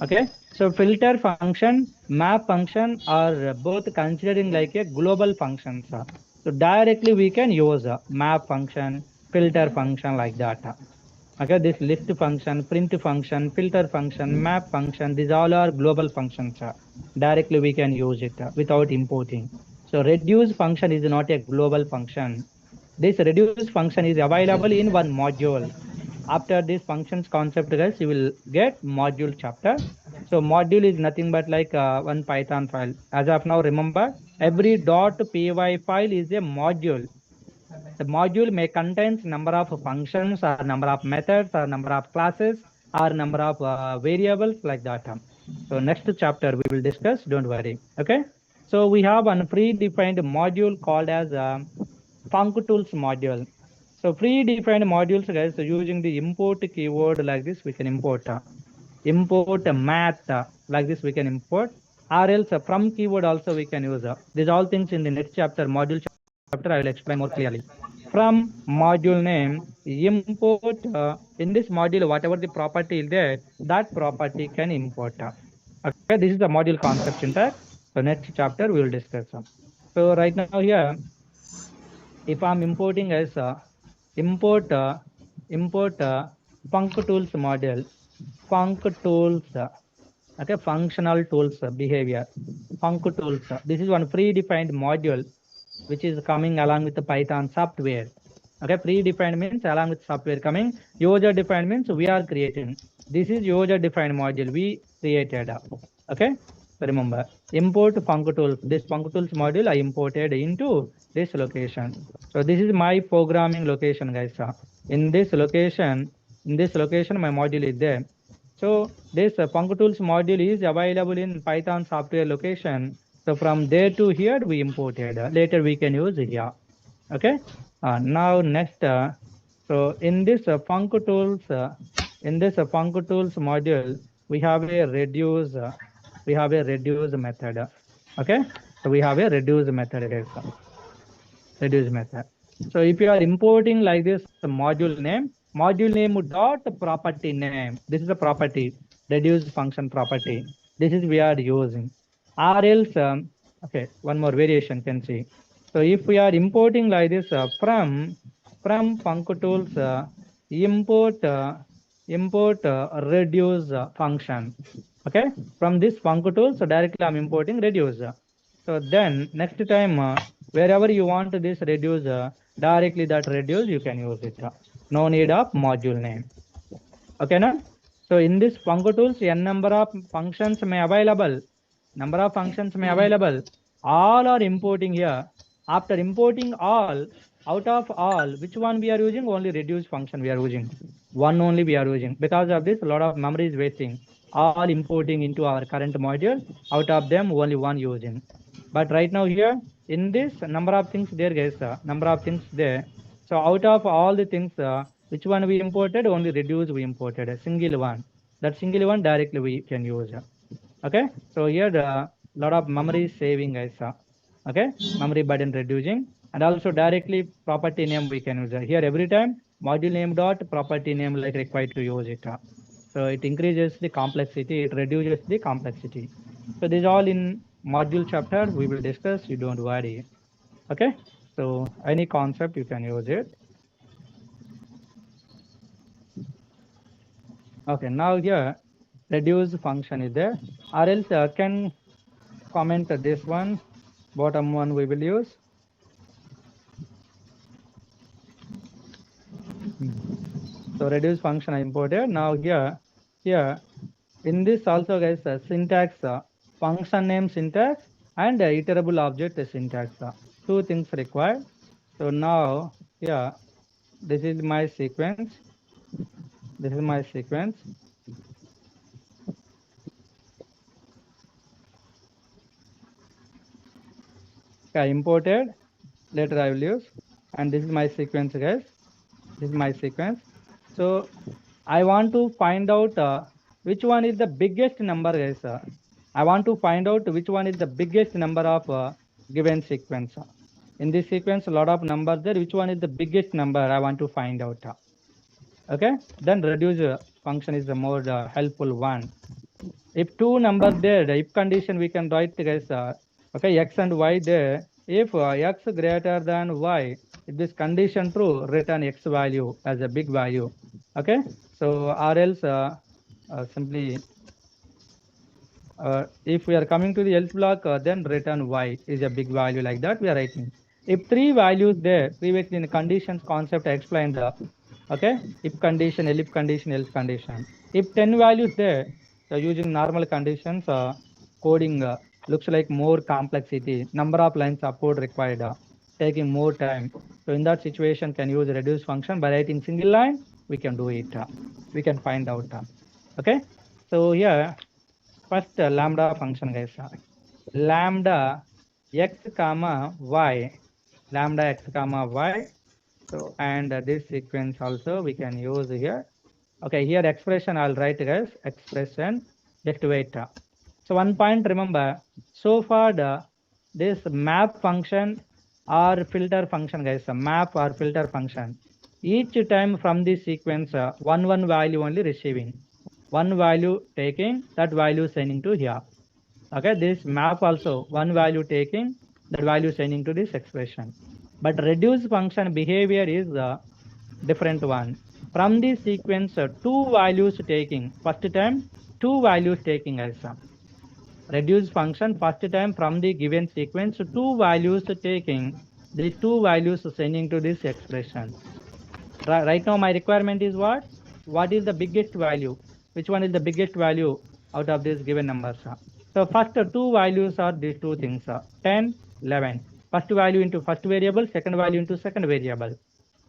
Okay, so filter function, map function are both considering like a global functions. So directly we can use a map function, filter function, like that. Okay, this list function, print function, filter function, map function, these all are global functions. Directly we can use it without importing. So reduce function is not a global function. This reduce function is available in one module. After this functions concept, guys, you will get module chapter. So module is nothing but like one Python file. As of now, remember, every .py file is a module. The module may contain number of functions or number of methods or number of classes or number of variables, like that. So next chapter we will discuss, don't worry. Okay, so we have a predefined module called as functools module. So predefined modules, guys, so using the import keyword like this, we can import math like this, we can import, or else from keyword also we can use. These all things in the next chapter, module chapter, I will explain more clearly. From module name, import in this module, whatever the property is there, that property can import. Okay, this is the module concept syntax. So next chapter we will discuss. So right now here, if I'm importing as import functools module, functools, okay, functional tools behavior, functools. This is one predefined module which is coming along with the Python software. Okay, predefined means along with software coming. User defined means we are creating. This is user defined module we created. Okay, so remember import functools. This functools module I imported into this location. So this is my programming location, guys. In this location, my module is there. So this functools module is available in Python software location. So from there to here we imported. Later we can use here. Okay. Now next, so in this functools module, we have a reduce method. Okay, so we have a reduce method, guys. Reduce method. So if you are importing like this, the module name dot property name. This is a property, reduce function property. This is we are using. Or else, okay, one more variation can see. So if we are importing like this from functools, import reduce function. Okay, from this functools, so directly I'm importing reduce. So then next time, wherever you want this reduce, directly that reduce you can use it. No need of module name. Okay, now. So in this functools, n number of functions may available. All are importing here. After importing all, out of all, which one we are using? Only reduce function we are using. One only we are using. Because of this, a lot of memory is wasting. All importing into our current module. Out of them, only one using. But right now here, in this number of things there, guys, number of things there. So out of all the things, which one we imported? Only reduce we imported, a single one. That single one directly we can use. Okay, so here the lot of memory saving, guys. Okay, memory burden reducing, and also directly property name we can use. Here every time module name dot property name like required to use it. So it increases the complexity, it reduces the complexity. So this is all in module chapter we will discuss. You don't worry. Okay, so any concept you can use it. Okay, now here reduce function is there, or else can comment this one, bottom one we will use. So reduce function I imported. Now here in this also, guys, syntax, function name syntax and iterable object syntax, two things required. So now this is my sequence. Okay, imported, later I will use, and this is my sequence, guys. This is my sequence. So I want to find out which one is the biggest number, guys. I want to find out which one is the biggest number of given sequence. In this sequence, a lot of numbers there. Which one is the biggest number? I want to find out. Okay, then reduce function is the more helpful one. If two numbers there, the if condition we can write, guys. Okay, x and y there. If x greater than y, if this condition true, return x value as a big value. Okay, so or else simply if we are coming to the else block, then return y is a big value, like that we are writing. If three values there, previously in the conditions concept I explained okay, if condition, else condition, else condition. If 10 values there, so using normal conditions, coding looks like more complexity, number of lines of code required, taking more time. So in that situation, can use reduce function by writing single line. We can do it. We can find out. Okay. So here, first lambda function, guys. Lambda x comma y. Lambda x comma y. So and this sequence also we can use here. Okay, here expression I'll write, guys. Expression. Just wait. So one point remember. So far this map function or filter function, guys. Map or filter function. Each time from this sequence, one value only receiving, one value taking, that value sending to here. Okay, this map also one value taking, that value sending to this expression. But reduce function behavior is a different one. From this sequence, two values taking, first time two values taking also. Reduce function first time from the given sequence, two values taking, these two values sending to this expression. Right now my requirement is what? What is the biggest value? Which one is the biggest value out of these given numbers? So first two values are these two things, 10, 11. First value into first variable, second value into second variable.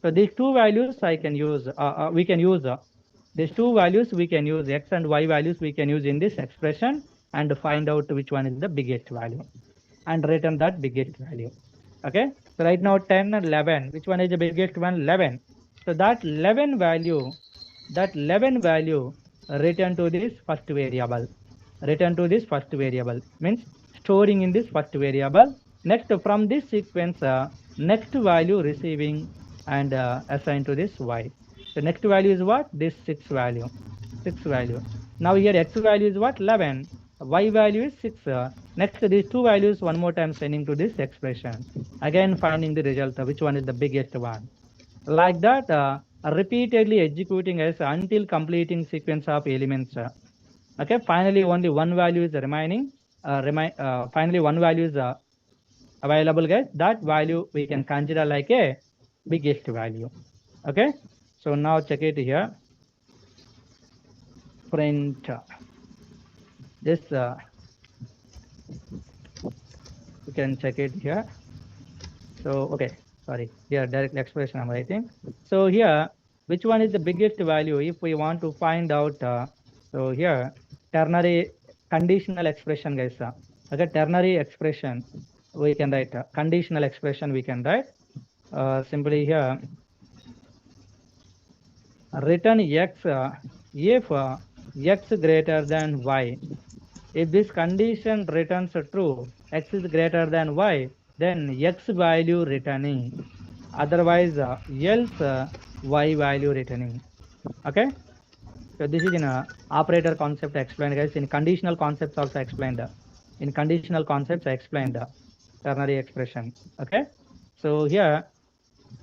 So these two values I can use, we can use these two values we can use, x and y values we can use in this expression and find out which one is the biggest value and return that biggest value. Okay, so right now 10 and 11, which one is the biggest one? 11. So that 11 value, return to this first variable. Return to this first variable means storing in this first variable. Next, from this sequence, next value receiving and assigned to this y. The next value is what? This 6 value. 6 value. Now here x value is what? 11. Y value is 6. Next, these two values one more time sending to this expression. Again, finding the result, which one is the biggest one. Like that, repeatedly executing as until completing sequence of elements. Okay, finally only one value is remaining. Finally one value is available, guys. That value we can consider like a biggest value. Okay, so now check it here. Print this. You can check it here. So okay, sorry, here direct expression I'm writing. So here, which one is the biggest value if we want to find out? So here, ternary conditional expression, guys. Okay, ternary expression we can write. Conditional expression we can write. Simply here, return x if x greater than y. If this condition returns true, x is greater than y, then x value returning. Otherwise, else y value returning. Okay. So this is in a operator concept explained, guys. In conditional concepts also explained. In conditional concepts I explained ternary expression. Okay. So here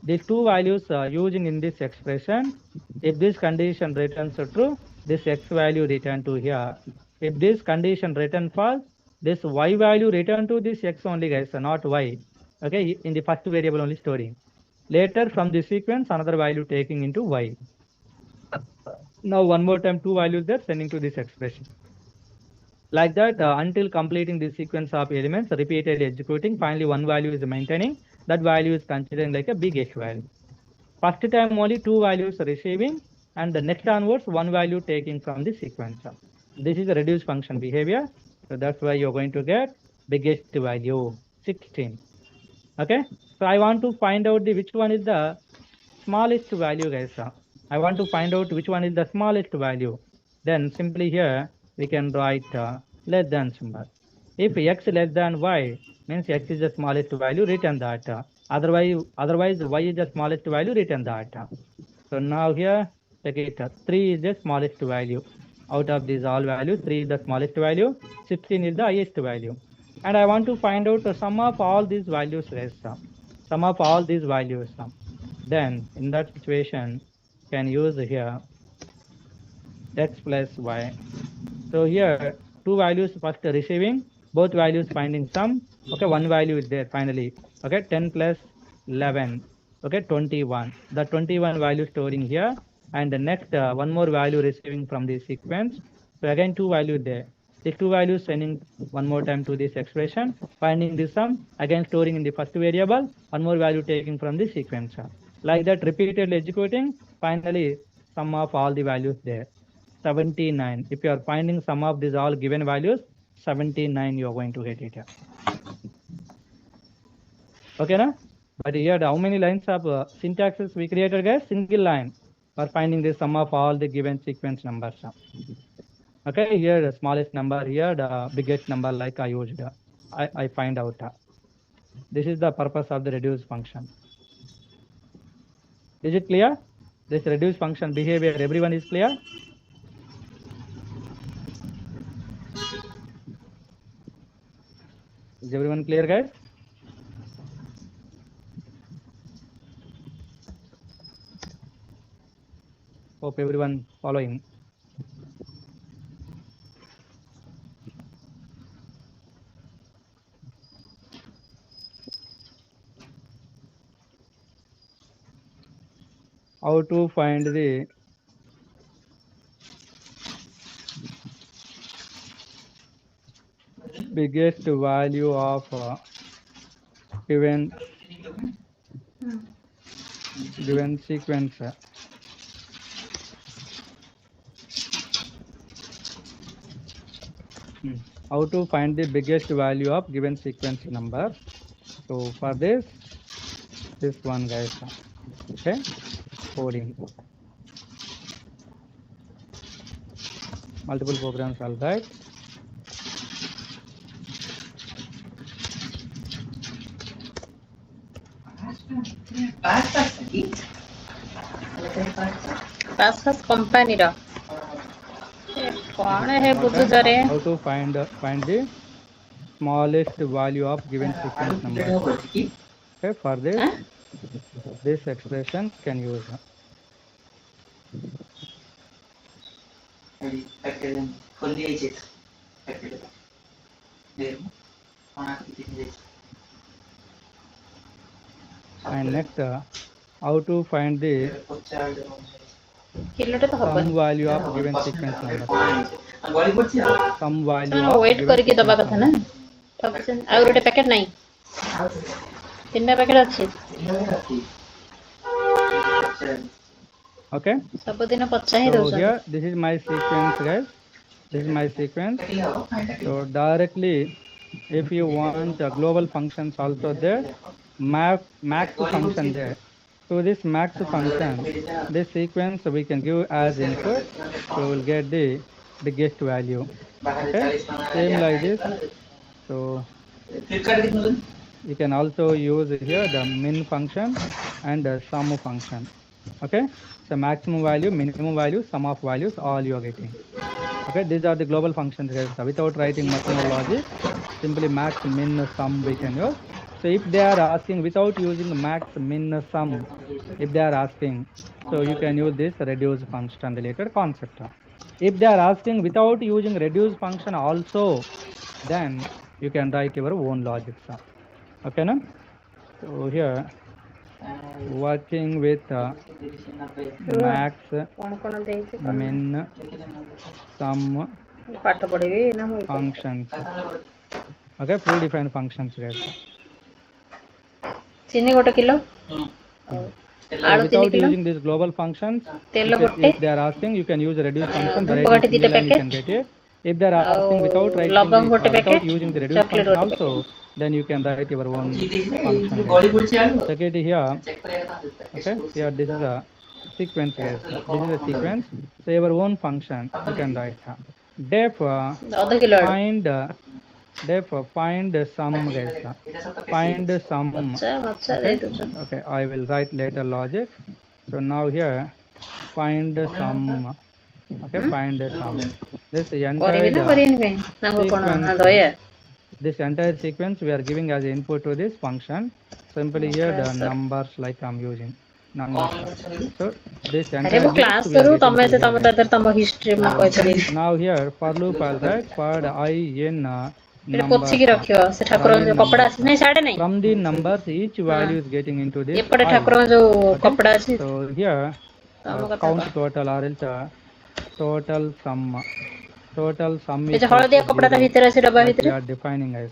these two values using in this expression. If this condition returns true, this x value return to here. If this condition return false, this y value return to this x only, guys, not y. Okay, in the first variable only storing. Later from the sequence, another value taking into y. Now one more time, two values there sending to this expression. Like that, until completing the sequence of elements, repeatedly executing, finally one value is maintaining. That value is considering like a biggest value. First time only two values receiving, and the next onwards one value taking from the sequence. This is a reduced function behavior. So that's why you're going to get biggest value 16. Okay. So I want to find out the which one is the smallest value, guys. I want to find out which one is the smallest value. Then simply here we can write less than symbol. If x less than y means x is the smallest value, return that. Otherwise y is the smallest value, return that. So now here check it. 3 is the smallest value. Out of these all values, 3 is the smallest value, 16 is the highest value. And I want to find out the sum of all these values, guys. Sum of all these values. Then in that situation, can use here x plus y. So here two values first receiving, both values finding sum. Okay, one value is there finally. Okay, 10 plus 11. Okay, 21. The 21 value storing here, and the next one more value receiving from the sequence. So again two values there. These two values sending one more time to this expression, finding the sum, again storing in the first variable, one more value taking from the sequence. Like that, repeatedly executing, finally sum of all the values there. 79. If you are finding sum of these all given values, 79 you are going to get it here. Okay, na? But here how many lines of syntaxes we created, guys? Single line for finding the sum of all the given sequence numbers. Okay, here the smallest number, here the biggest number, like I used. I find out. This is the purpose of the reduce function. Is it clear? This reduce function behavior, everyone is clear? Is everyone clear, guys? Hope everyone following. how to find the biggest value of given sequence. How to find the biggest value of given sequence number. So for this one, guys, okay, coding, multiple programs, all right. Pass company रो कौन है बुद्धू जरे How to find the smallest value of given sequence number. Okay, for this expression can use. And next, how to find the some value of given sequence number. Some value of wait करके दबा कथा ना और गोटे packet नहीं तीनटा packet अच्छी okay. सब दिन 50 ही So दउछ here this is my sequence, guys. This is my sequence. So directly, if you want global functions also there, max function there. So this max function, this sequence we can give as input, so we'll get the biggest value. Okay, same like this. So you can also use here the min function and the sum function. Okay, so maximum value, minimum value, sum of values, all you are getting. Okay, these are the global functions, guys. Without writing much more logic, simply max, min, sum we can use. So if they are asking without using max, min, sum, if they are asking, so you can use this reduce function related concept. If they are asking without using reduce function also, then you can write your own logic. Okay, no? So here, working with max, min, sum functions. Okay, predefined functions, guys. चीनी गोटे kilo आलू 3 Without kilo using these global functions, तेल गोटे if they are asking, you can use reduce function. गोटे You दीटा can packet get it. If they are asking without writing लवंग the, गोटे without packet using the reduce chocolate function गोटे also, then you can write your own function. Check it here. Okay, here this is a sequence, guys. This is a sequence. So your own function you can write. Def आधा kilo find sum, guys. Find sum. अच्छा Okay? Okay, I will write later logic. So now here find sum. Okay, find sum. This entire this entire sequence we are giving as input to this function. Simply here the numbers like I'm using numbers. So this entire class list we are करू getting तमे to तमे here. तदर तम history में कोइ छली Now here for loop I'll write for I in एटा पोछि की रखियो से ठाकुर जो कपड़ा अछि नै साडे नै from the numbers each value is getting into this एपटे I. Thakur जो कपड़ा अछि So here count total or else total sum ए जो हळदिया कपड़ा ता भीतर अछि डब्बा we भीतर are defining as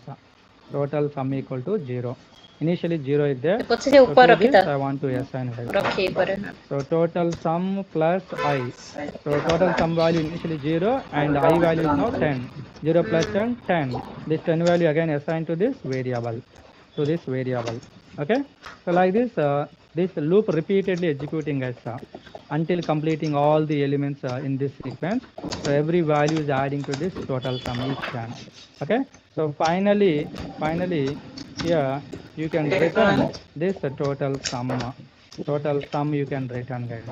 total sum equal to 0. Initially 0 is there. पोछि से So ऊपर to रखी this ता I want to assign it. रखी पर So total sum plus I. So total sum value initially 0 and I value is now 10. 0 plus 10, 10. This 10 value again assigned to this variable. To this variable. Okay. So like this, this loop repeatedly executing as until completing all the elements in this sequence. So every value is adding to this total sum each time. Okay. So finally here you can return this total sum. Total sum you can return, guys.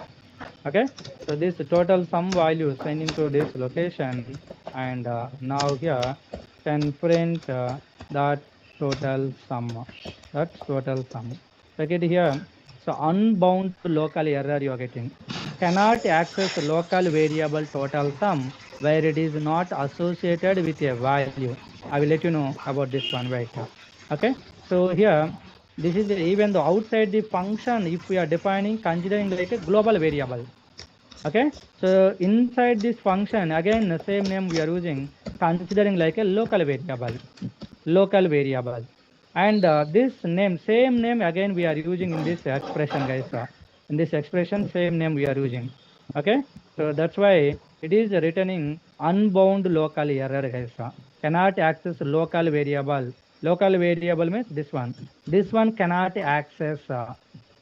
Okay, so this total sum value is sending to this location, and now here can print that total sum. That's total sum. Check it here. So unbound local error you are getting. Cannot access local variable total sum where it is not associated with a value. I will let you know about this one right now. Okay, so here This is even though outside the function, if we are defining, considering like a global variable. Okay, so inside this function, again, the same name we are using, considering like a local variable. And this name, same name, again, we are using in this expression, guys. In this expression, same name we are using. Okay, so that's why it is returning unbound local error, guys. Cannot access local variable. Local variable means this one. This one cannot access.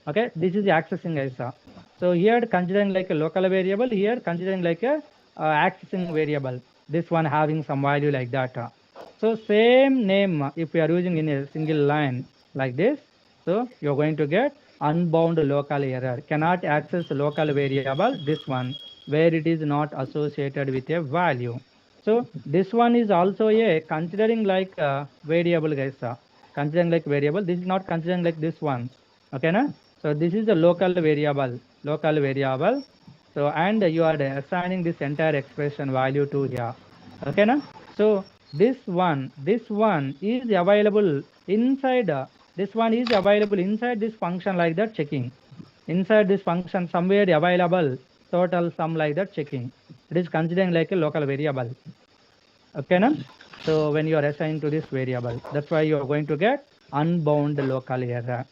Okay, this is accessing, guys. So here considering like a local variable, here considering like a accessing variable. This one having some value like that. So same name, if we are using in a single line like this, so you're going to get unbound local error. Cannot access local variable, this one, where it is not associated with a value. So this one is also a considering like a variable, guys. Considering like variable, this is not considering like this one. Okay, na? So this is the local variable. So and you are assigning this entire expression value to here. Okay, na? So this one is available inside. This one is available inside this function like that checking. Inside this function somewhere available total sum like that checking. It is considering like a local variable. Okay, na? So when you are assigned to this variable, that's why you are going to get unbound local error.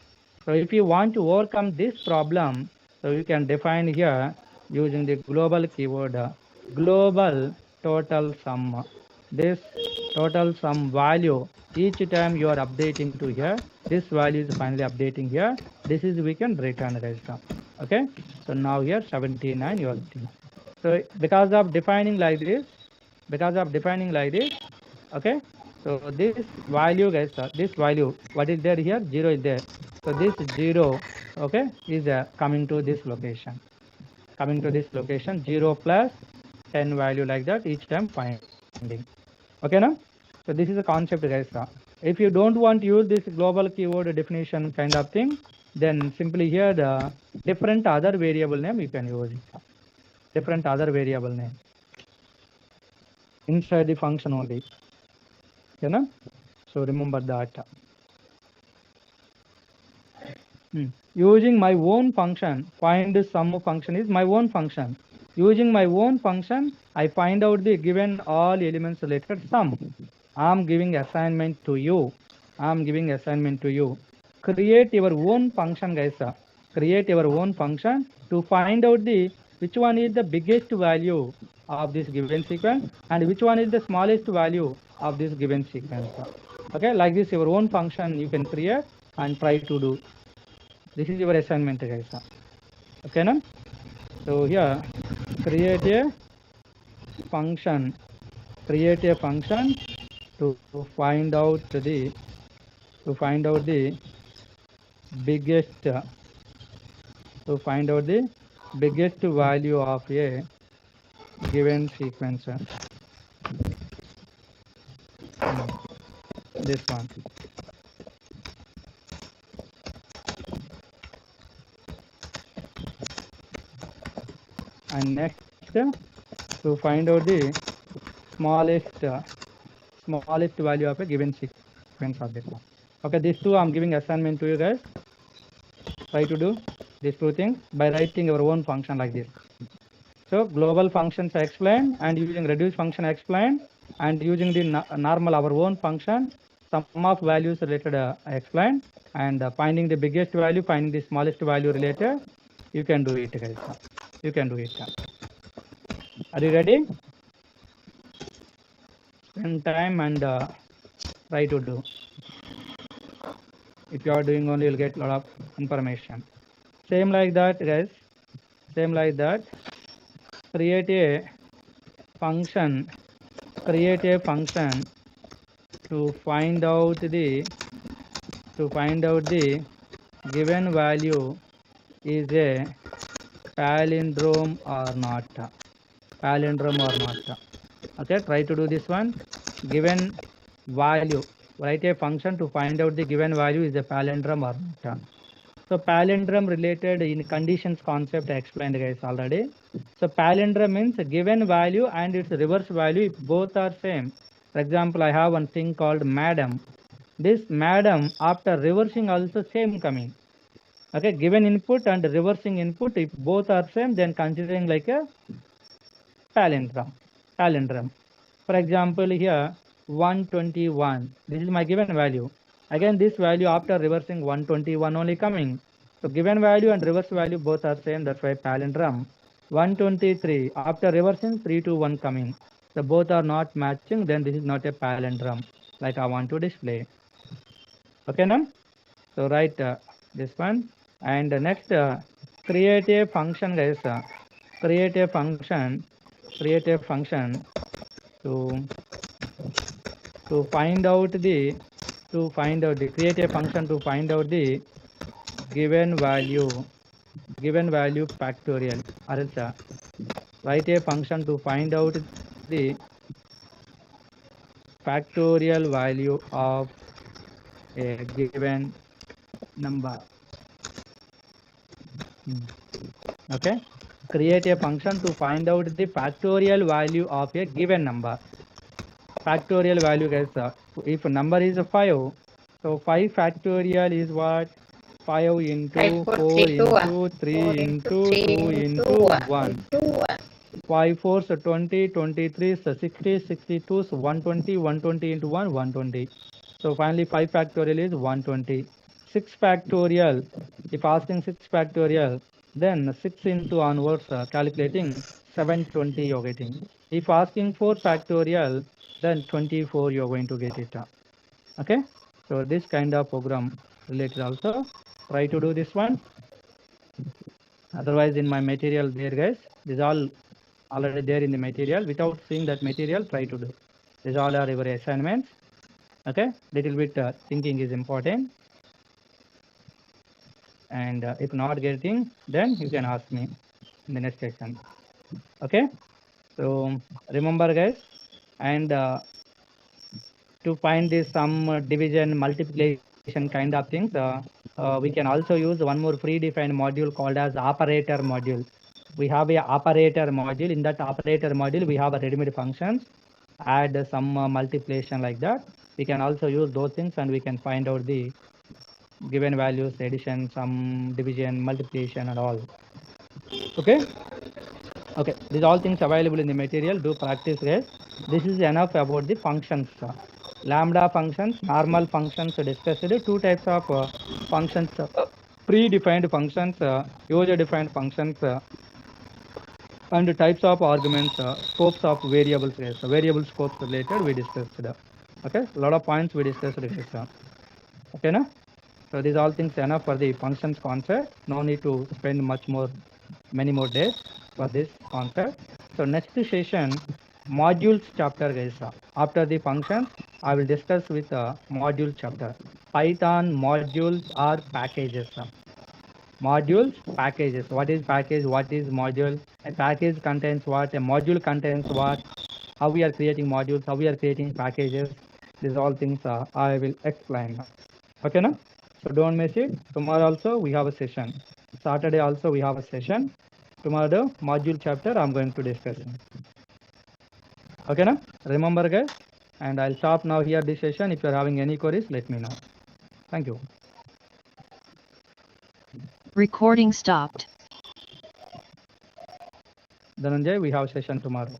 So if you want to overcome this problem, so you can define here using the global keyword, global total sum. This total sum value, each time you are updating to here, this value is finally updating here. This is we can return register. Okay, so now here 79 you are getting. So because of defining like this, okay, so this value, guys, this value, what is there here? 0 is there. So this 0, okay, is coming to this location. 0 plus 10 value like that each time finding. Okay, now? So this is a concept, guys. If you don't want to use this global keyword definition kind of thing, then simply here the different other variable name you can use it. Different other variable name inside the function only. Okay, na? So remember that. Using my own function, find sum function is my own function. Using my own function, I find out the given all elements related sum. I am giving assignment to you. Create your own function, guys. Create your own function to find out the which one is the biggest value of this given sequence and which one is the smallest value of this given sequence. Okay, like this your own function you can create and try to do. This is your assignment, guys. Okay, na? So here create a function to find out the biggest value of a given sequence. This one. And next to find out the smallest value of a given sequence of this one. Okay, these two I'm giving assignment to you guys. Try to do these two things by writing your own function like this. So global functions I explained, and using reduce function I explained, and using the normal our own function, sum of values related I explained, and finding the biggest value, finding the smallest value related. You can do it, guys. You can do it. Are you ready? Spend time and try to do. If you are doing only, you'll get a lot of information. Same like that, guys. Same like that. Create a function to find out the given value is a palindrome or not. Okay, try to do this one. Given value, write a function to find out the given value is a palindrome or not. So palindrome related in conditions concept I explained, guys, already. So palindrome means a given value and its reverse value if both are same. For example, I have one thing called madam. This madam, after reversing also same coming. Okay, given input and reversing input, if both are same, then considering like a palindrome. Palindrome. For example, here 121. This is my given value. Again, this value after reversing 121 only coming. So given value and reverse value both are same. That's why palindrome. 123 after reversing 3 to 1 coming. So both are not matching. Then this is not a palindrome like I want to display. Okay, now. So write this one. And next, create a function, guys. Create a function. Create a function to find out the create a function to find out the given value factorial, or else write a function to find out the factorial value of a given number. Okay, create a function to find out the factorial value of a given number. Factorial value, guys, if number is 5, so 5 factorial is what? 5 into 5, 4, 4 3, 2, 1. into 3 4 into 3 2 into into 1. 1. 1. 5 4 so 20, 23 so 60, 62 so 120, 120 into 1, 120. So finally 5 factorial is 120. 6 factorial, if asking 6 factorial, then 6 into onwards calculating 720 you're getting. If asking 4 factorial, then 24 you're going to get it. Okay, so this kind of program related also try to do this one. Otherwise in my material there, guys, this all already there in the material. Without seeing that material, try to do. These all are your assignments. Okay, little bit thinking is important. And if not getting, then you can ask me in the next session. Okay, so remember, guys, and to find this sum, division, multiplication kind of things, we can also use one more predefined module called as operator module. We have a operator module. In that operator module, we have a ready-made functions, add some multiplication like that. We can also use those things and we can find out the given values, addition, sum, division, multiplication, and all. Okay. Okay, these all things available in the material. Do practice, guys. This is enough about the functions. Lambda functions, normal functions discussed. Two types of functions, predefined functions, user-defined functions, and types of arguments, scopes of variables. Guys. Variable scopes related we discussed. Okay, a lot of points we discussed. Okay, na? So these all things enough for the functions concept. No need to spend many more days for this concept. So next session, modules chapter, guys. After the functions, I will discuss with module chapter. Python modules are packages. Modules, packages. What is package? What is module? A package contains what? A module contains what? How we are creating modules? How we are creating packages? These all things I will explain. Okay, na? So don't miss it. Tomorrow also we have a session. Saturday also we have a session. Tomorrow module chapter I'm going to discuss. Okay, na? Remember, guys. And I'll stop now here this session. If you're having any queries, let me know. Thank you. Recording stopped. Dhananjay, we have session tomorrow.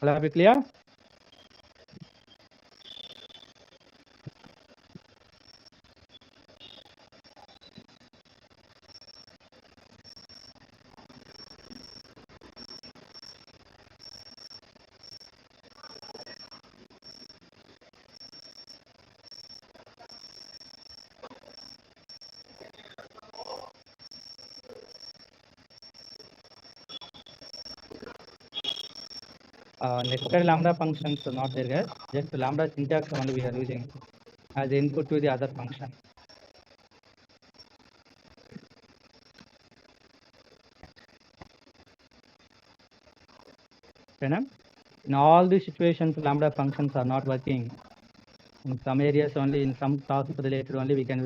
Will I be clear? Nested lambda functions are not there, guys. Just lambda syntax only we are using as input to the other function. Okay, in all these situations, lambda functions are not working. In some areas only, in some tasks related only, we can use